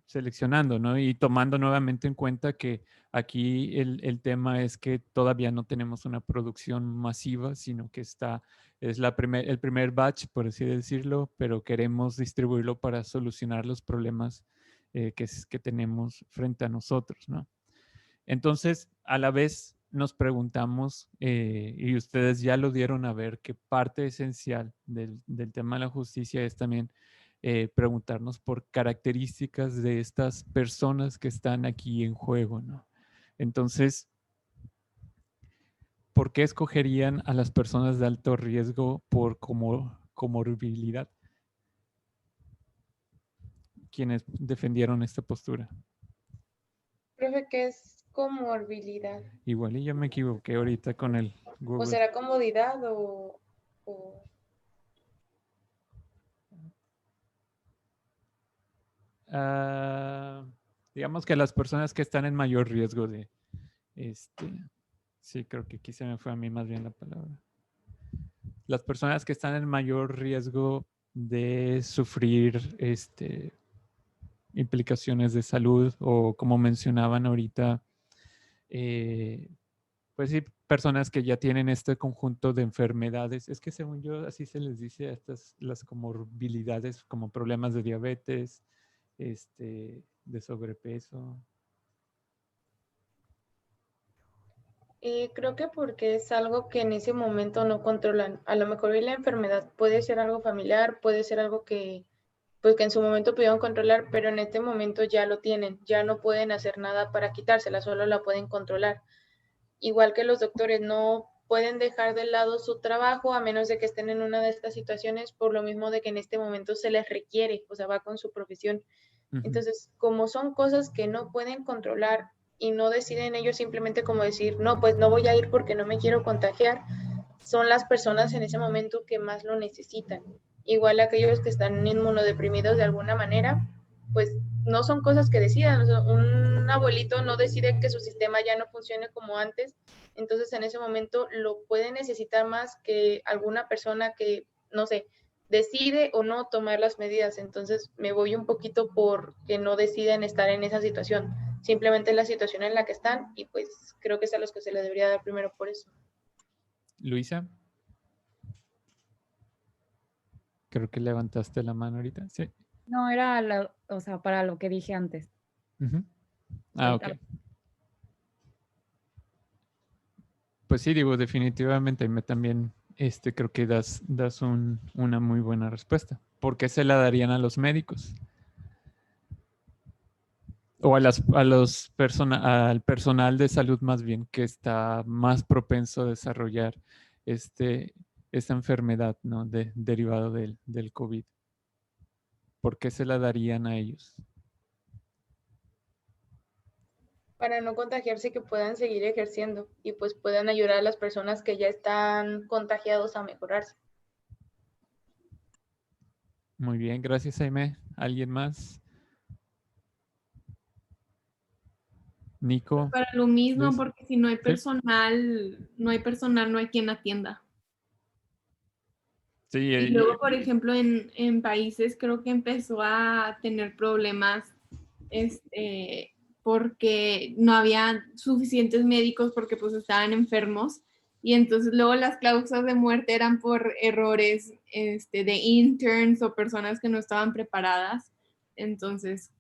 seleccionando, ¿no? Y tomando nuevamente en cuenta que aquí el tema es que todavía no tenemos una producción masiva, sino que es el primer batch, por así decirlo, pero queremos distribuirlo para solucionar los problemas que tenemos frente a nosotros, ¿no? Entonces, a la vez nos preguntamos, y ustedes ya lo dieron a ver, que parte esencial del tema de la justicia es también preguntarnos por características de estas personas que están aquí en juego, ¿no? Entonces, ¿por qué escogerían a las personas de alto riesgo por comorbilidad? Quienes defendieron esta postura. Profe, ¿qué es comorbilidad? Igual y yo me equivoqué ahorita con el ¿O Google. será comodidad o... Digamos que las personas que están en mayor riesgo de, sí, creo que aquí se me fue a mí más bien la palabra. Las personas que están en mayor riesgo de sufrir, implicaciones de salud o como mencionaban ahorita, pues sí, personas que ya tienen este conjunto de enfermedades. Es que según yo así se les dice a las comorbilidades como problemas de diabetes, de sobrepeso. Creo que porque es algo que en ese momento no controlan. A lo mejor la enfermedad puede ser algo familiar, puede ser algo que, pues, que en su momento pudieron controlar, pero en este momento ya lo tienen, ya no pueden hacer nada para quitársela, solo la pueden controlar. Igual que los doctores no pueden dejar de lado su trabajo a menos de que estén en una de estas situaciones, por lo mismo de que en este momento se les requiere, o sea, va con su profesión. Entonces, como son cosas que no pueden controlar y no deciden ellos simplemente como decir, no, pues no voy a ir porque no me quiero contagiar, son las personas en ese momento que más lo necesitan. Igual aquellos que están inmunodeprimidos de alguna manera, pues no son cosas que decidan. O sea, un abuelito no decide que su sistema ya no funcione como antes, entonces en ese momento lo puede necesitar más que alguna persona que, no sé, decide o no tomar las medidas. Entonces me voy un poquito por que no deciden estar en esa situación, simplemente la situación en la que están, y pues creo que es a los que se les debería dar primero por eso. Luisa. Creo que levantaste la mano ahorita. Sí. No, era o sea, para lo que dije antes. Ujú. Ah, ok. Ahorita- Pues sí, digo, definitivamente me también creo que das una muy buena respuesta. ¿Por qué se la darían a los médicos? O al personal de salud más bien, que está más propenso a desarrollar esta enfermedad, ¿no? Derivado del COVID. ¿Por qué se la darían a ellos? Para no contagiarse y que puedan seguir ejerciendo y pues puedan ayudar a las personas que ya están contagiados a mejorarse. Muy bien, gracias, Jaime. ¿Alguien más? Nico. Para lo mismo, Luis. porque si no hay ¿Sí? personal, no hay personal, no hay quien atienda. Sí, Y luego, por ejemplo, en países creo que empezó a tener problemas porque no había suficientes médicos porque pues estaban enfermos. Y entonces luego las causas de muerte eran por errores de interns o personas que no estaban preparadas. Entonces,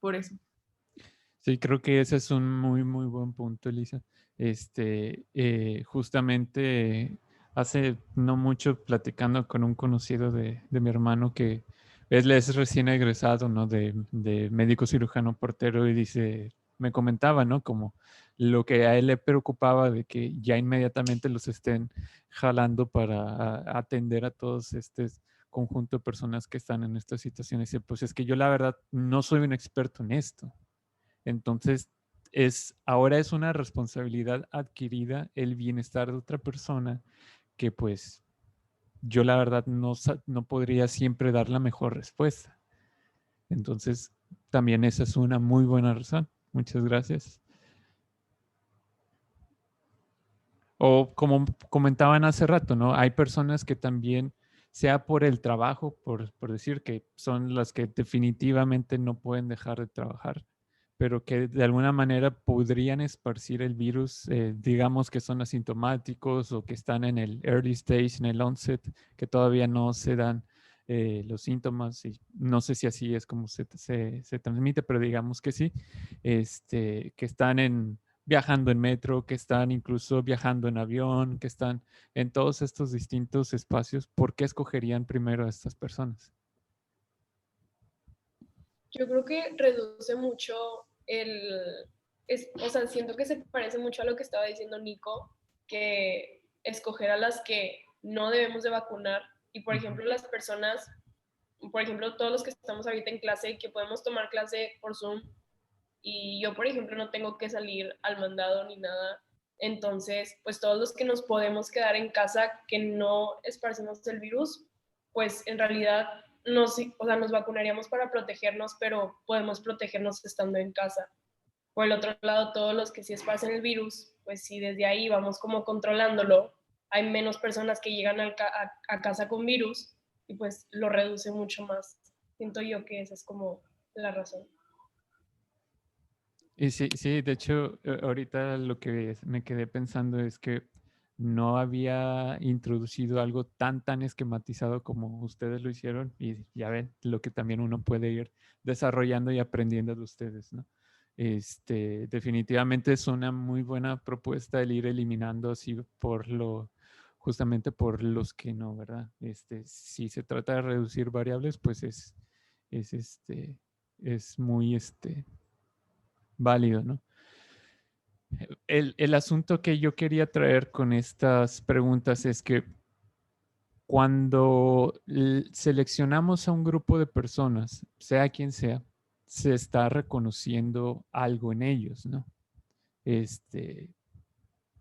por eso. sí, creo que ese es un muy, muy buen punto, Elisa. Justamente hace no mucho platicando con un conocido de mi hermano que él es recién egresado, ¿no? De médico cirujano portero y dice, me comentaba, ¿no? Como lo que a él le preocupaba de que ya inmediatamente los estén jalando para atender a todos este conjunto de personas que están en estas situaciones. Y pues es que yo la verdad no soy un experto en esto. Entonces, ahora es una responsabilidad adquirida el bienestar de otra persona que pues yo la verdad no podría siempre dar la mejor respuesta. Entonces, también esa es una muy buena razón. Muchas gracias. O como comentaban hace rato, ¿no? Hay personas que también, sea por el trabajo, por decir que son las que definitivamente no pueden dejar de trabajar, pero que de alguna manera podrían esparcir el virus, digamos que son asintomáticos o que están en el early stage, en el onset, que todavía no se dan los síntomas. Y no sé si así es como se transmite, pero digamos que sí, que están viajando en metro, que están incluso viajando en avión, que están en todos estos distintos espacios. ¿Por qué escogerían primero a estas personas? Yo creo que reduce mucho o sea, siento que se parece mucho a lo que estaba diciendo Nico, que escoger a las que no debemos de vacunar y, por ejemplo, las personas, por ejemplo, todos los que estamos ahorita en clase, que podemos tomar clase por Zoom y yo, por ejemplo, no tengo que salir al mandado ni nada. Entonces, pues todos los que nos podemos quedar en casa, que no esparcimos el virus, pues en realidad o sea, nos vacunaríamos para protegernos, pero podemos protegernos estando en casa. Por el otro lado, todos los que sí esparcen el virus, pues sí, desde ahí vamos como controlándolo. Hay menos personas que llegan a casa con virus y pues lo reduce mucho más. Siento yo que esa es como la razón. Y sí, sí, de hecho, ahorita lo que me quedé pensando es que no había introducido algo tan esquematizado como ustedes lo hicieron y ya ven lo que también uno puede ir desarrollando y aprendiendo de ustedes, ¿no? Definitivamente es una muy buena propuesta el ir eliminando así justamente por los que no, ¿verdad? Si se trata de reducir variables, pues es muy, válido, ¿no? El asunto que yo quería traer con estas preguntas es que cuando seleccionamos a un grupo de personas, sea quien sea, se está reconociendo algo en ellos, ¿no? ¿Qué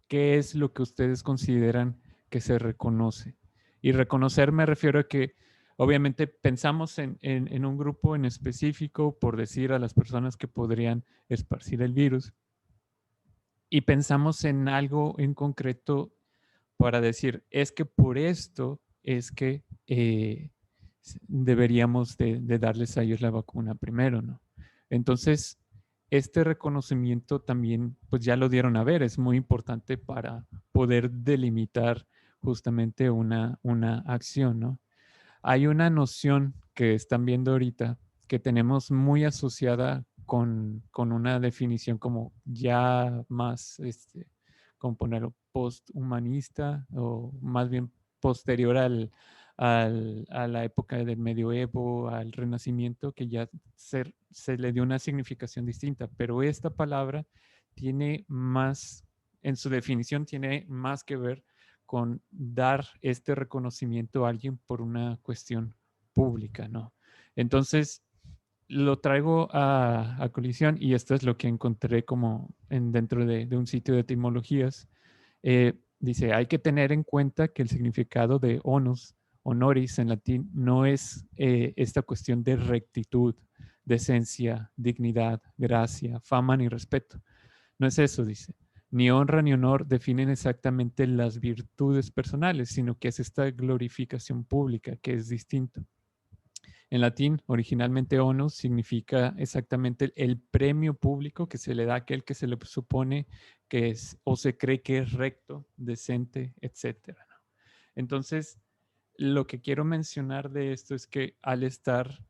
es lo que ustedes consideran que se reconoce? Y reconocer me refiero a que obviamente pensamos en un grupo en específico, por decir a las personas que podrían esparcir el virus, y pensamos en algo en concreto para decir, es que por esto es que deberíamos de darles a ellos la vacuna primero, ¿no? Entonces, este reconocimiento también, pues ya lo dieron a ver, es muy importante para poder delimitar justamente una acción, ¿no? hay una noción que están viendo ahorita que tenemos muy asociada con una definición como ya más, como ponerlo, posthumanista o más bien posterior a la época del medioevo, al Renacimiento, que ya se le dio una significación distinta. Pero esta palabra tiene más, en su definición, tiene más que ver con dar este reconocimiento a alguien por una cuestión pública, ¿no? Entonces, lo traigo a colisión y esto es lo que encontré como dentro de un sitio de etimologías. Dice, hay que tener en cuenta que el significado de onus, honoris en latín, no es esta cuestión de rectitud, decencia, dignidad, gracia, fama ni respeto. No es eso, dice. Ni honra ni honor definen exactamente las virtudes personales, sino que es esta glorificación pública que es distinto. En latín, originalmente onus significa exactamente el premio público que se le da a aquel que se le supone que es o se cree que es recto, decente, etc. Entonces, lo que quiero mencionar de esto es que al estar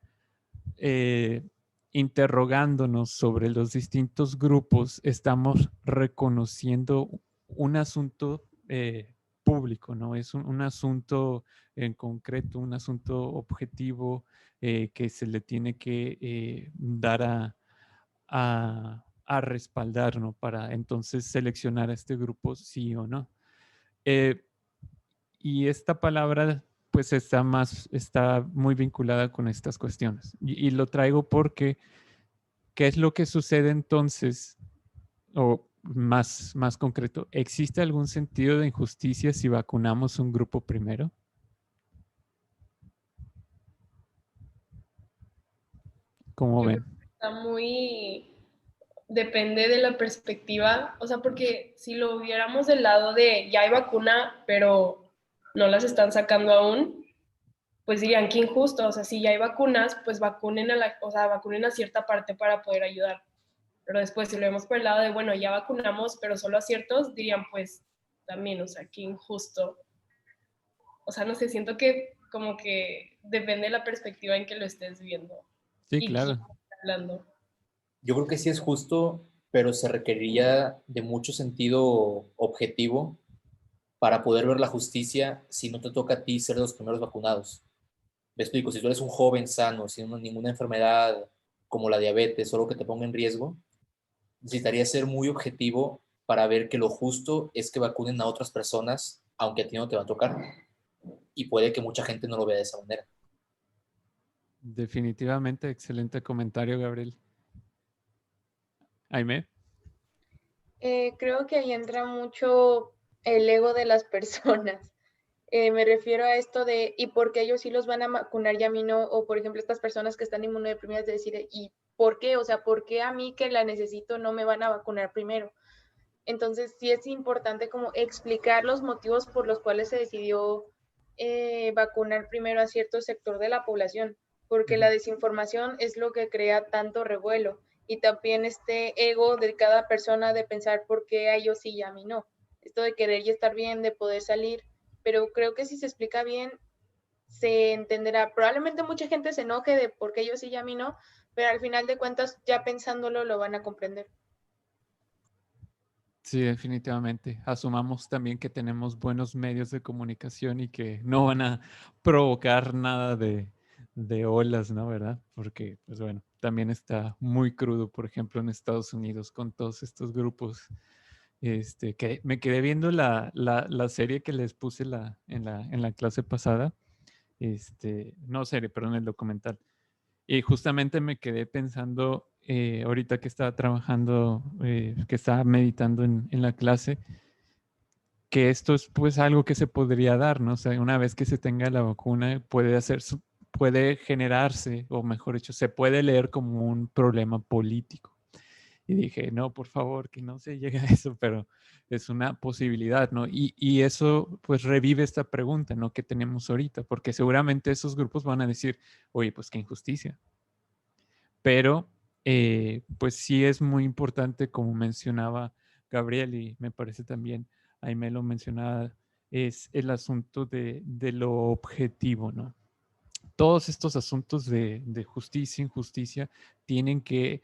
interrogándonos sobre los distintos grupos, estamos reconociendo un asunto público, ¿no? Es un asunto en concreto, un asunto objetivo que se le tiene que dar a respaldar, ¿no? Para entonces seleccionar a este grupo sí o no. Y esta palabra pues está muy vinculada con estas cuestiones. Y lo traigo porque, ¿qué es lo que sucede entonces? O más concreto, ¿existe algún sentido de injusticia si vacunamos un grupo primero? ¿Cómo Yo ven? creo que está muy, depende de la perspectiva, o sea, porque si lo viéramos del lado de ya hay vacuna, pero no las están sacando aún, pues dirían que injusto, o sea, si ya hay vacunas, pues vacunen vacunen a cierta parte para poder ayudar. Pero después, si lo vemos por el lado de, bueno, ya vacunamos, pero solo a ciertos, dirían, pues también, o sea, qué injusto. O sea, no sé, siento que como que depende de la perspectiva en que lo estés viendo. Sí, Y quién claro. está hablando. Yo creo que sí es justo, pero se requeriría de mucho sentido objetivo para poder ver la justicia si no te toca a ti ser de los primeros vacunados. Me explico, si tú eres un joven sano, sin ninguna enfermedad como la diabetes o lo que te ponga en riesgo, necesitaría ser muy objetivo para ver que lo justo es que vacunen a otras personas, aunque a ti no te va a tocar. Y puede que mucha gente no lo vea de esa manera. Definitivamente, excelente comentario, Gabriel. Aime. Creo que ahí entra mucho el ego de las personas. Me refiero a esto de, ¿y por qué ellos sí los van a vacunar y a mí no? O, por ejemplo, estas personas que están inmunodeprimidas de decir, ¿y por qué? O sea, ¿por qué a mí que la necesito no me van a vacunar primero? Entonces, sí es importante como explicar los motivos por los cuales se decidió vacunar primero a cierto sector de la población, porque la desinformación es lo que crea tanto revuelo y también este ego de cada persona de pensar por qué a ellos sí y a mí no. Esto de querer y estar bien, de poder salir, pero creo que si se explica bien, se entenderá. Probablemente mucha gente se enoje de por qué ellos sí y a mí no, pero al final de cuentas, ya pensándolo, lo van a comprender. Sí, definitivamente. Asumamos también que tenemos buenos medios de comunicación y que no van a provocar nada de olas, ¿no? ¿Verdad? Porque, pues bueno, también está muy crudo, por ejemplo, en Estados Unidos con todos estos grupos. Que me quedé viendo la serie que les puse en la clase pasada. No serie, perdón, el documental. Y justamente me quedé pensando, ahorita que estaba trabajando, que estaba meditando en la clase, que esto es pues algo que se podría dar, ¿no? O sea, una vez que se tenga la vacuna, puede generarse, o mejor dicho, se puede leer como un problema político. Y dije, no, por favor, que no se llegue a eso, pero es una posibilidad, ¿no? Y eso pues revive esta pregunta, ¿no? Que tenemos ahorita, porque seguramente esos grupos van a decir, oye, pues qué injusticia. Pero pues sí es muy importante, como mencionaba Gabriel, y me parece también, Aimé lo mencionaba, es el asunto de lo objetivo, ¿no? todos estos asuntos de justicia, injusticia, tienen que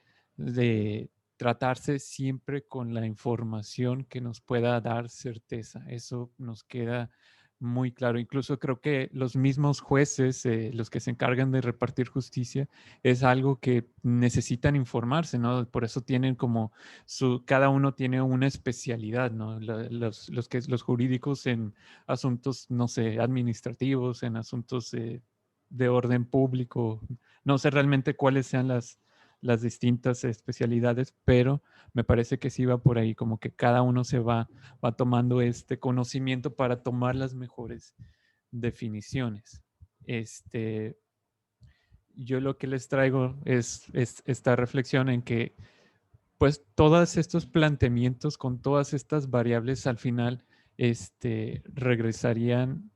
tratarse siempre con la información que nos pueda dar certeza. Eso nos queda muy claro. Incluso creo que los mismos jueces, los que se encargan de repartir justicia, es algo que necesitan informarse, ¿no? Por eso tienen como cada uno tiene una especialidad, ¿no? Los jurídicos en asuntos, no sé, administrativos, en asuntos de orden público. No sé realmente cuáles sean las distintas especialidades, pero me parece que sí va por ahí, como que cada uno va tomando este conocimiento para tomar las mejores definiciones. Yo lo que les traigo es esta reflexión en que, pues, todos estos planteamientos con todas estas variables al final regresarían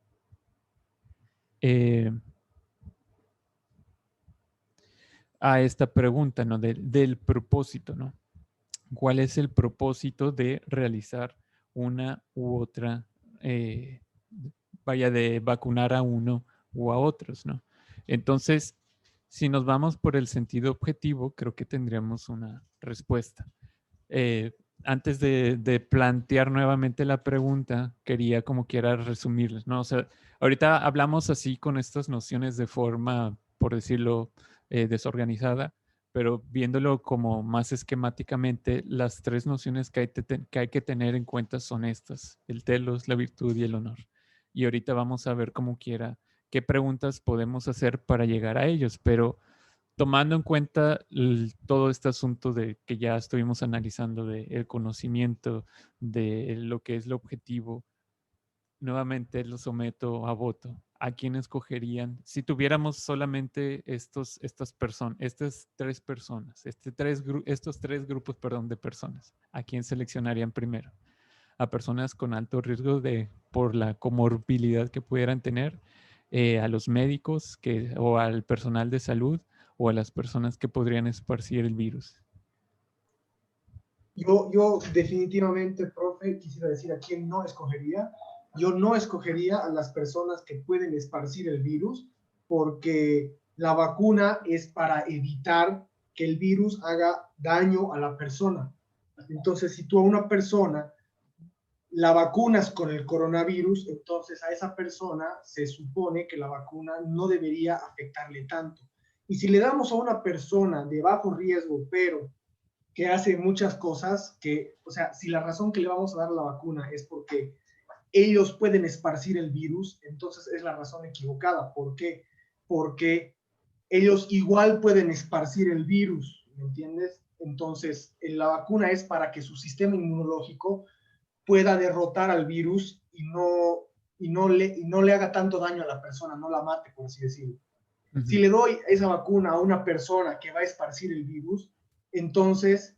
a esta pregunta, ¿no? Del propósito, ¿no? ¿Cuál es el propósito de realizar una u otra, de vacunar a uno u a otros, ¿no? Entonces, si nos vamos por el sentido objetivo, creo que tendríamos una respuesta. Antes de plantear nuevamente la pregunta, quería como quiera resumirles, ¿no? O sea, ahorita hablamos así con estas nociones de forma, por decirlo, desorganizada, pero viéndolo como más esquemáticamente, las tres nociones que hay que tener en cuenta son estas: el telos, la virtud y el honor. Y ahorita vamos a ver como quiera qué preguntas podemos hacer para llegar a ellos, pero tomando en cuenta todo este asunto de que ya estuvimos analizando del conocimiento, de lo que es el objetivo, nuevamente lo someto a voto. ¿A quién escogerían? Si tuviéramos solamente estas tres personas, estos tres grupos, perdón, de personas, ¿a quién seleccionarían primero? ¿A personas con alto riesgo por la comorbilidad que pudieran tener? ¿A los médicos o al personal de salud? ¿O a las personas que podrían esparcir el virus? Yo definitivamente, profe, quisiera decir a quién no escogería. Yo no escogería a las personas que pueden esparcir el virus, porque la vacuna es para evitar que el virus haga daño a la persona. Entonces, si tú a una persona la vacunas con el coronavirus, entonces a esa persona se supone que la vacuna no debería afectarle tanto. Y si le damos a una persona de bajo riesgo, pero que hace muchas cosas, o sea, si la razón que le vamos a dar la vacuna es porque ellos pueden esparcir el virus, entonces es la razón equivocada. ¿Por qué? Porque ellos igual pueden esparcir el virus, ¿me entiendes? Entonces, la vacuna es para que su sistema inmunológico pueda derrotar al virus y no le haga tanto daño a la persona, no la mate, por así decirlo. Uh-huh. Si le doy esa vacuna a una persona que va a esparcir el virus, entonces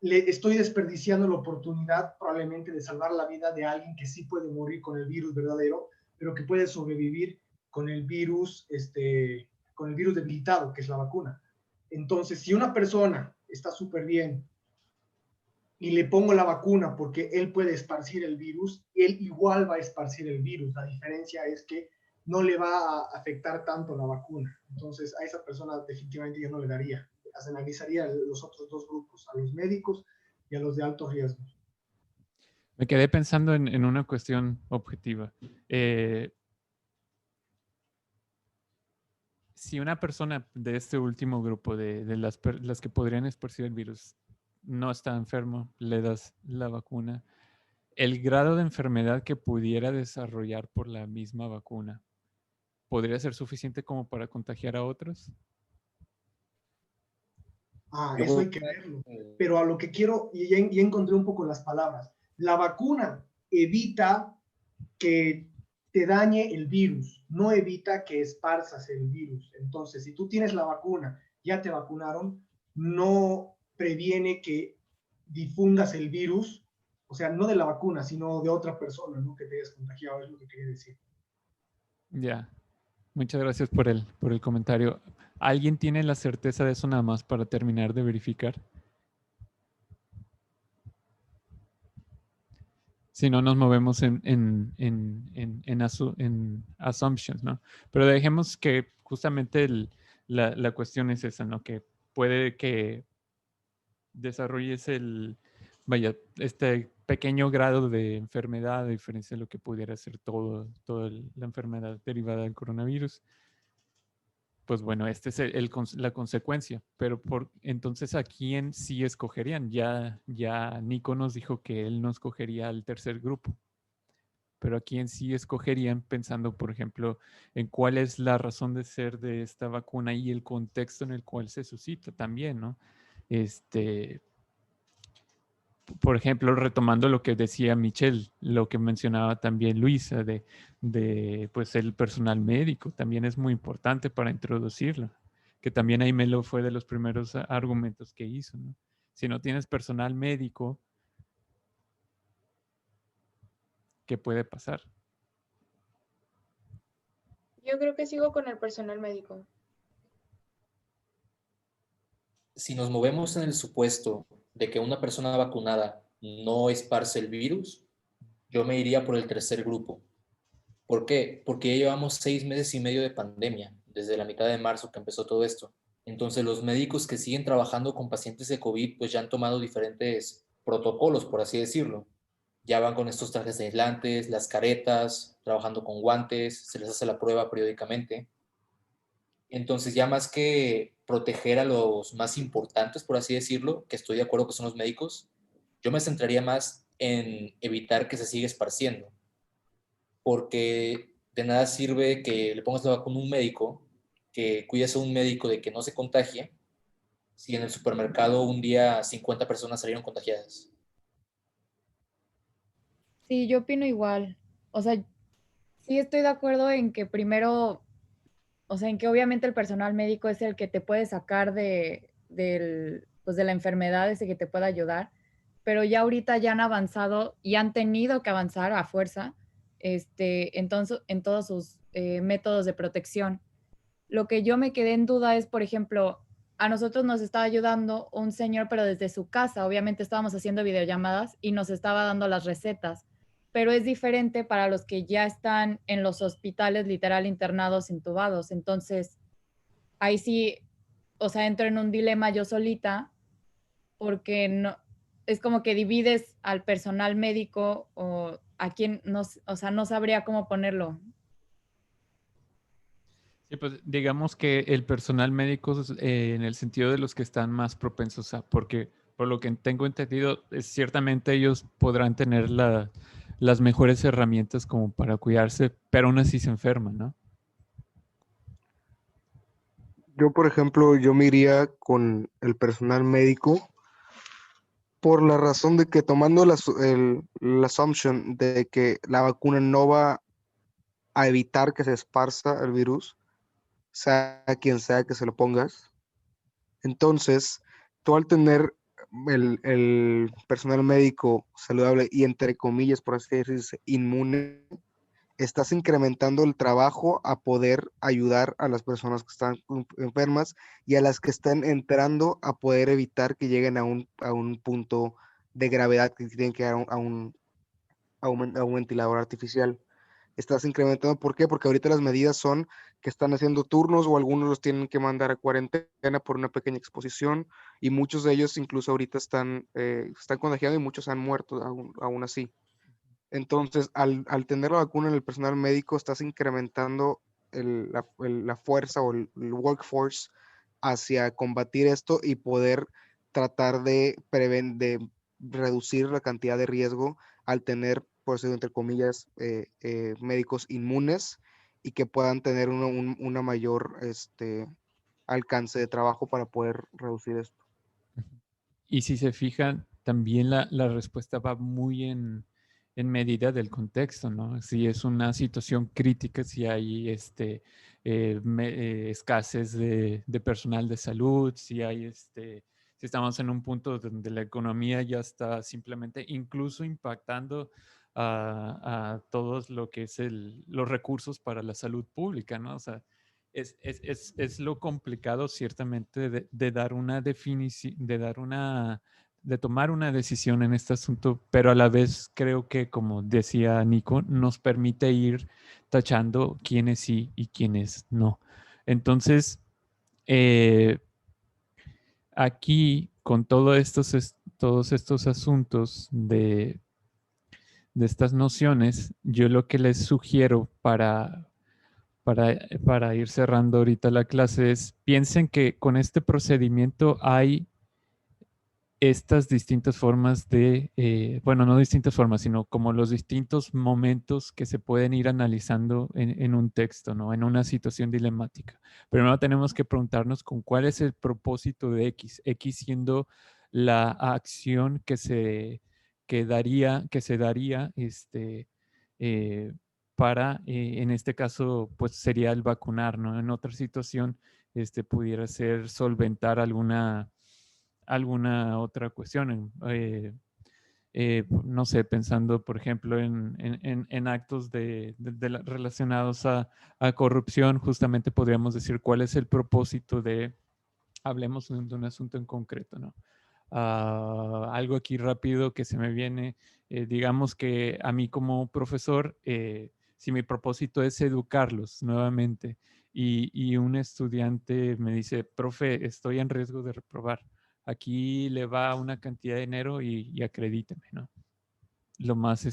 le estoy desperdiciando la oportunidad probablemente de salvar la vida de alguien que sí puede morir con el virus verdadero, pero que puede sobrevivir con el virus debilitado, que es la vacuna. Entonces, si una persona está súper bien y le pongo la vacuna porque él puede esparcir el virus, él igual va a esparcir el virus. La diferencia es que no le va a afectar tanto la vacuna. Entonces, a esa persona definitivamente yo no le daría. Analizaría los otros dos grupos, a los médicos y a los de alto riesgo. Me quedé pensando en una cuestión objetiva. Si una persona de este último grupo, de las que podrían esparcir el virus, no está enfermo, le das la vacuna, el grado de enfermedad que pudiera desarrollar por la misma vacuna, ¿podría ser suficiente como para contagiar a otros? Eso hay que verlo. Pero a lo que quiero, y ya encontré un poco las palabras. La vacuna evita que te dañe el virus, no evita que esparzas el virus. Entonces, si tú tienes la vacuna, ya te vacunaron, no previene que difundas el virus, o sea, no de la vacuna, sino de otra persona, ¿no? Que te hayas contagiado, es lo que quería decir. Ya, muchas gracias por el comentario. ¿Alguien tiene la certeza de eso nada más para terminar de verificar? Si no nos movemos en assumptions, ¿no? Pero dejemos que justamente la cuestión es esa, ¿no? Que puede que desarrolles este pequeño grado de enfermedad, a diferencia de lo que pudiera ser toda la enfermedad derivada del coronavirus. Pues bueno, esta es la consecuencia. Pero entonces, ¿a quién sí escogerían? Ya Nico nos dijo que él no escogería al tercer grupo. Pero ¿a quién sí escogerían pensando, por ejemplo, en cuál es la razón de ser de esta vacuna y el contexto en el cual se suscita también, ¿no? Por ejemplo, retomando lo que decía Michelle, lo que mencionaba también Luisa de pues el personal médico, también es muy importante para introducirlo, que también ahí Melo fue de los primeros argumentos que hizo, ¿no? Si no tienes personal médico, ¿qué puede pasar? Yo creo que sigo con el personal médico. Si nos movemos en el supuesto de que una persona vacunada no esparce el virus, yo me iría por el tercer grupo. ¿Por qué? Porque ya llevamos 6 meses y medio de pandemia, desde la mitad de marzo que empezó todo esto. Entonces los médicos que siguen trabajando con pacientes de COVID pues ya han tomado diferentes protocolos, por así decirlo. Ya van con estos trajes aislantes, las caretas, trabajando con guantes, se les hace la prueba periódicamente. Entonces, ya más que proteger a los más importantes, por así decirlo, que estoy de acuerdo que son los médicos, yo me centraría más en evitar que se siga esparciendo, porque de nada sirve que le pongas la vacuna a un médico, que cuides a un médico de que no se contagie, si en el supermercado un día 50 personas salieron contagiadas. Sí, yo opino igual. O sea, sí estoy de acuerdo en que primero, o sea, en que obviamente el personal médico es el que te puede sacar pues de la enfermedad, ese que te puede ayudar, pero ya ahorita ya han avanzado y han tenido que avanzar a fuerza entonces, en todos sus métodos de protección. Lo que yo me quedé en duda es, por ejemplo, a nosotros nos estaba ayudando un señor, pero desde su casa, obviamente estábamos haciendo videollamadas y nos estaba dando las recetas, pero es diferente para los que ya están en los hospitales literal internados, intubados. Entonces, ahí sí, o sea, entro en un dilema yo solita, porque no, es como que divides al personal médico o a quien, no, o sea, no sabría cómo ponerlo. Sí, pues digamos que el personal médico en el sentido de los que están más propensos a, porque por lo que tengo entendido, ciertamente ellos podrán tener las mejores herramientas como para cuidarse, pero aún así se enferman, ¿no? Yo, por ejemplo, yo me iría con el personal médico por la razón de que tomando la assumption de que la vacuna no va a evitar que se esparza el virus, sea quien sea que se lo pongas. Entonces, tú al tener el personal médico saludable y entre comillas, por así decirse, inmune, estás incrementando el trabajo a poder ayudar a las personas que están enfermas y a las que están entrando a poder evitar que lleguen a un punto de gravedad que tienen que ir a un ventilador artificial. Estás incrementando, ¿por qué? Porque ahorita las medidas son que están haciendo turnos o algunos los tienen que mandar a cuarentena por una pequeña exposición y muchos de ellos incluso ahorita están contagiados y muchos han muerto aún así. Entonces, al tener la vacuna en el personal médico, estás incrementando la fuerza o el workforce hacia combatir esto y poder tratar de reducir la cantidad de riesgo al tener, por decirlo entre comillas, médicos inmunes y que puedan tener una mayor alcance de trabajo para poder reducir esto. Y si se fijan, también la respuesta va muy en medida del contexto, ¿no? Si es una situación crítica, si hay escasez de personal de salud, si hay si estamos en un punto donde la economía ya está simplemente incluso impactando a todos lo que es los recursos para la salud pública, ¿no? O sea, es lo complicado ciertamente de dar una definición, de dar una de tomar una decisión en este asunto, pero a la vez creo que, como decía Nico, nos permite ir tachando quiénes sí y quiénes no. Entonces, aquí, con todos estos asuntos de estas nociones, yo lo que les sugiero para ir cerrando ahorita la clase es, piensen que con este procedimiento hay estas distintas formas bueno, no distintas formas, sino como los distintos momentos que se pueden ir analizando en un texto, ¿no? En una situación dilemática. Primero tenemos que preguntarnos con cuál es el propósito de X, X siendo la acción que se daría para, en este caso, pues sería el vacunar, ¿no? En otra situación, pudiera ser solventar alguna otra cuestión. No sé, pensando, por ejemplo, en actos relacionados a corrupción, justamente podríamos decir cuál es el propósito hablemos de un asunto en concreto, ¿no? Algo aquí rápido que se me viene, digamos que a mí como profesor, si mi propósito es educarlos nuevamente y un estudiante me dice, profe, estoy en riesgo de reprobar, aquí le va una cantidad de dinero y acredíteme, ¿no? Lo más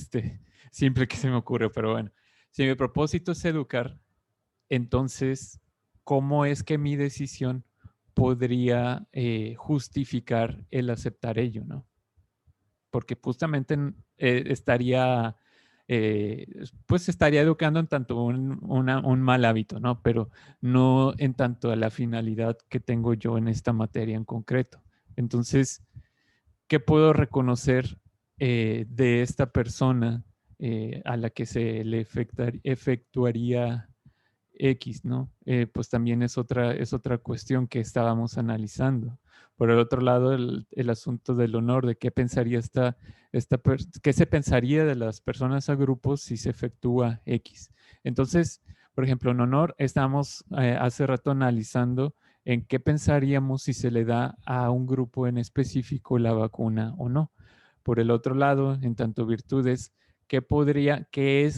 simple que se me ocurre, pero bueno, si mi propósito es educar, entonces, ¿cómo es que mi decisión podría justificar el aceptar ello, ¿no? Porque justamente pues estaría educando en tanto un mal hábito, ¿no? Pero no en tanto a la finalidad que tengo yo en esta materia en concreto. Entonces, ¿qué puedo reconocer de esta persona a la que se le efectuaría X, ¿no? Pues también es otra cuestión que estábamos analizando. Por el otro lado, el asunto del honor, de qué pensaría qué se pensaría de las personas a grupos si se efectúa X. Entonces, por ejemplo, en honor, estábamos hace rato analizando en qué pensaríamos si se le da a un grupo en específico la vacuna o no. Por el otro lado, en tanto virtudes,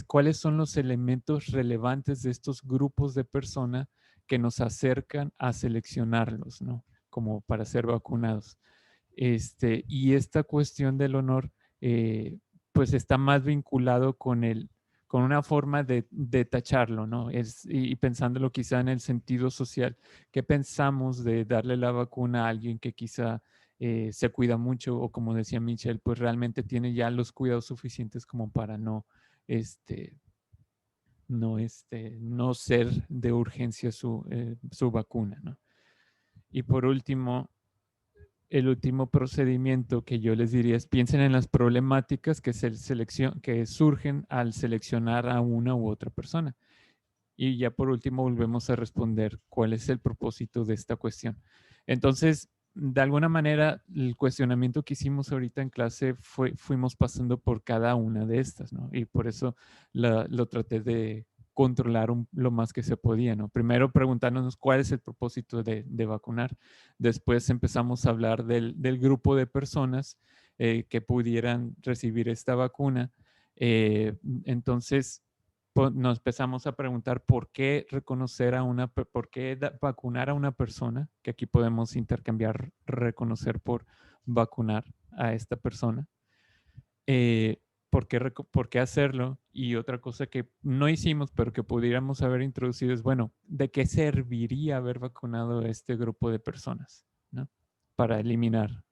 cuáles son los elementos relevantes de estos grupos de personas que nos acercan a seleccionarlos, ¿no? Como para ser vacunados. Y esta cuestión del honor, pues está más vinculado con una forma de tacharlo, ¿no? Y pensándolo quizá en el sentido social, ¿qué pensamos de darle la vacuna a alguien que quizá se cuida mucho o como decía Michelle, pues realmente tiene ya los cuidados suficientes como para no ser de urgencia su vacuna, ¿no? Y por último, el último procedimiento que yo les diría es piensen en las problemáticas que surgen al seleccionar a una u otra persona. Y ya por último volvemos a responder cuál es el propósito de esta cuestión. Entonces, de alguna manera, el cuestionamiento que hicimos ahorita en clase fuimos pasando por cada una de estas, ¿no? Y por eso lo traté de controlar lo más que se podía, ¿no? Primero preguntándonos cuál es el propósito de vacunar. Después empezamos a hablar del grupo de personas que pudieran recibir esta vacuna. Entonces, nos empezamos a preguntar por qué vacunar a una persona, que aquí podemos intercambiar reconocer por vacunar a esta persona. ¿Por qué hacerlo? Y otra cosa que no hicimos, pero que pudiéramos haber introducido es, bueno, ¿de qué serviría haber vacunado a este grupo de personas? ¿No? Para eliminar.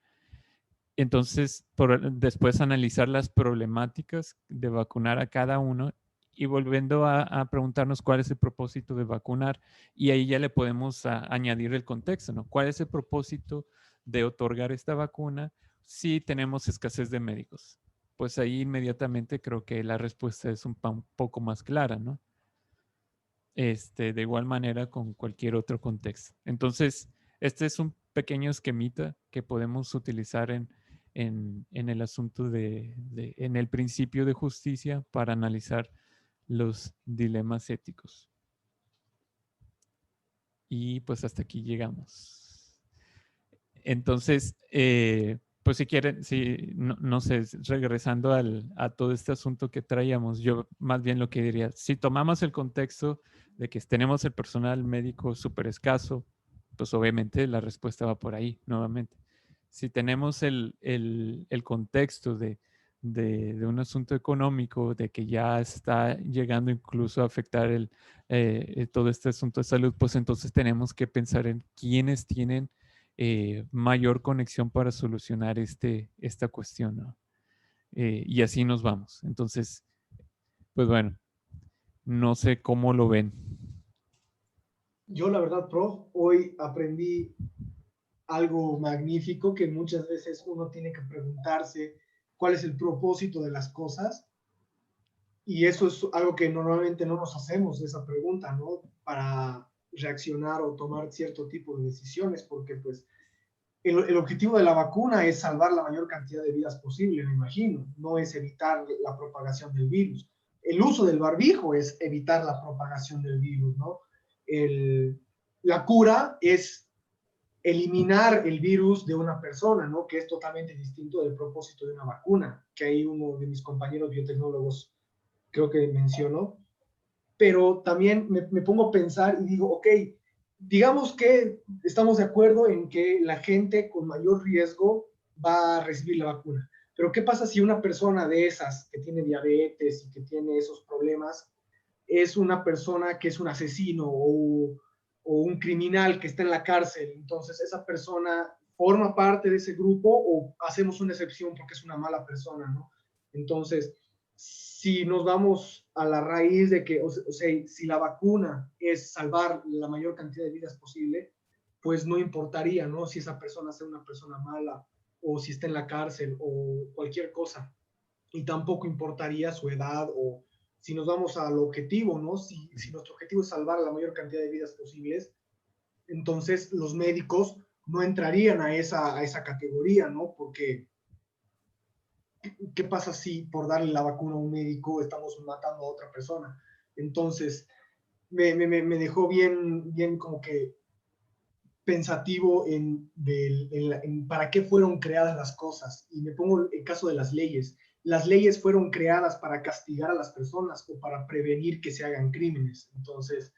Entonces, después analizar las problemáticas de vacunar a cada uno y volviendo a preguntarnos cuál es el propósito de vacunar y ahí ya le podemos añadir el contexto, ¿no? ¿Cuál es el propósito de otorgar esta vacuna si tenemos escasez de médicos? Pues ahí inmediatamente creo que la respuesta es un poco más clara, ¿no? De igual manera con cualquier otro contexto. Entonces, este es un pequeño esquemita que podemos utilizar en el asunto en el principio de justicia para analizar los dilemas éticos. Y pues hasta aquí llegamos. Entonces, pues si quieren, no sé, regresando a todo este asunto que traíamos, yo más bien lo que diría, si tomamos el contexto de que tenemos el personal médico súper escaso, pues obviamente la respuesta va por ahí, nuevamente. Si tenemos el contexto de un asunto económico, de que ya está llegando incluso a afectar todo este asunto de salud, pues entonces tenemos que pensar en quiénes tienen mayor conexión para solucionar esta cuestión, ¿no? Y así nos vamos. Entonces, pues bueno, no sé cómo lo ven. Yo, la verdad, prof, hoy aprendí algo magnífico que muchas veces uno tiene que preguntarse cuál es el propósito de las cosas. Y eso es algo que normalmente no nos hacemos, esa pregunta, ¿no? Para reaccionar o tomar cierto tipo de decisiones, porque pues el objetivo de la vacuna es salvar la mayor cantidad de vidas posible, me imagino, no es evitar la propagación del virus. El uso del barbijo es evitar la propagación del virus, ¿no? La cura es eliminar el virus de una persona, ¿no? Que es totalmente distinto del propósito de una vacuna, que ahí uno de mis compañeros biotecnólogos creo que mencionó. Pero también me pongo a pensar y digo, ok, digamos que estamos de acuerdo en que la gente con mayor riesgo va a recibir la vacuna. Pero ¿qué pasa si una persona de esas que tiene diabetes y que tiene esos problemas es una persona que es un asesino o un criminal que está en la cárcel? Entonces, ¿esa persona forma parte de ese grupo o hacemos una excepción porque es una mala persona, ¿no? Entonces, si nos vamos a la raíz de que, o sea, si la vacuna es salvar la mayor cantidad de vidas posible, pues no importaría, ¿no? Si esa persona sea una persona mala o si está en la cárcel o cualquier cosa. Y tampoco importaría su edad o si nos vamos al objetivo, ¿no? Si nuestro objetivo es salvar la mayor cantidad de vidas posibles, entonces los médicos no entrarían a esa categoría, ¿no? Porque ¿qué pasa si por darle la vacuna a un médico estamos matando a otra persona? Entonces, me dejó bien como que pensativo en para qué fueron creadas las cosas. Y me pongo el caso de las leyes. Las leyes fueron creadas para castigar a las personas o para prevenir que se hagan crímenes. Entonces,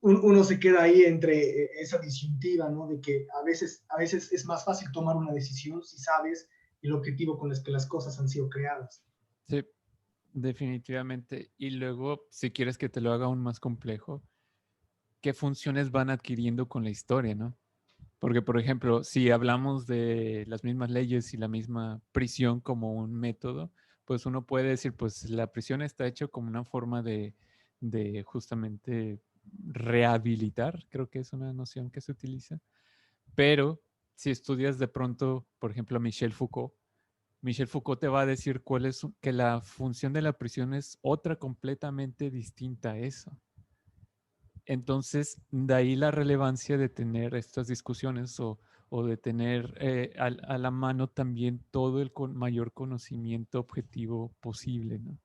uno se queda ahí entre esa disyuntiva, ¿no? De que a veces es más fácil tomar una decisión si sabes el objetivo con el que las cosas han sido creadas. Sí, definitivamente. Y luego, si quieres que te lo haga aún más complejo, ¿qué funciones van adquiriendo con la historia, no? Porque, por ejemplo, si hablamos de las mismas leyes y la misma prisión como un método, pues uno puede decir, pues la prisión está hecha como una forma de justamente rehabilitar, creo que es una noción que se utiliza. Pero si estudias de pronto, por ejemplo, a Michel Foucault te va a decir que la función de la prisión es otra completamente distinta a eso. Entonces, de ahí la relevancia de tener estas discusiones o de tener a la mano también todo el mayor conocimiento objetivo posible, ¿no?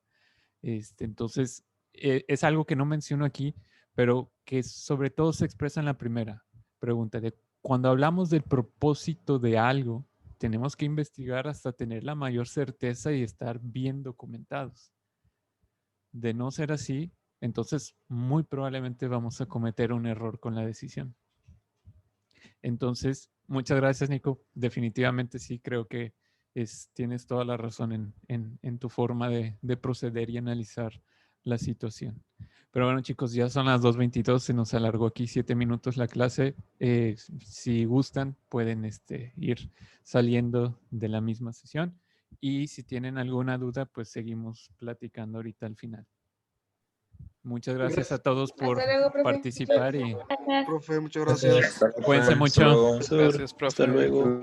Entonces, es algo que no menciono aquí, pero que sobre todo se expresa en la primera pregunta. Cuando hablamos del propósito de algo, tenemos que investigar hasta tener la mayor certeza y estar bien documentados. De no ser así, entonces muy probablemente vamos a cometer un error con la decisión. Entonces, muchas gracias, Nico. Definitivamente sí creo que tienes toda la razón en tu forma de proceder y analizar la situación. Pero bueno, chicos, ya son las 2:22, se nos alargó aquí 7 minutos la clase. Si gustan, pueden ir saliendo de la misma sesión. Y si tienen alguna duda, pues seguimos platicando ahorita al final. Muchas gracias a todos por participar. Profe, muchas gracias. Cuídense mucho. Gracias, profe. Hasta luego.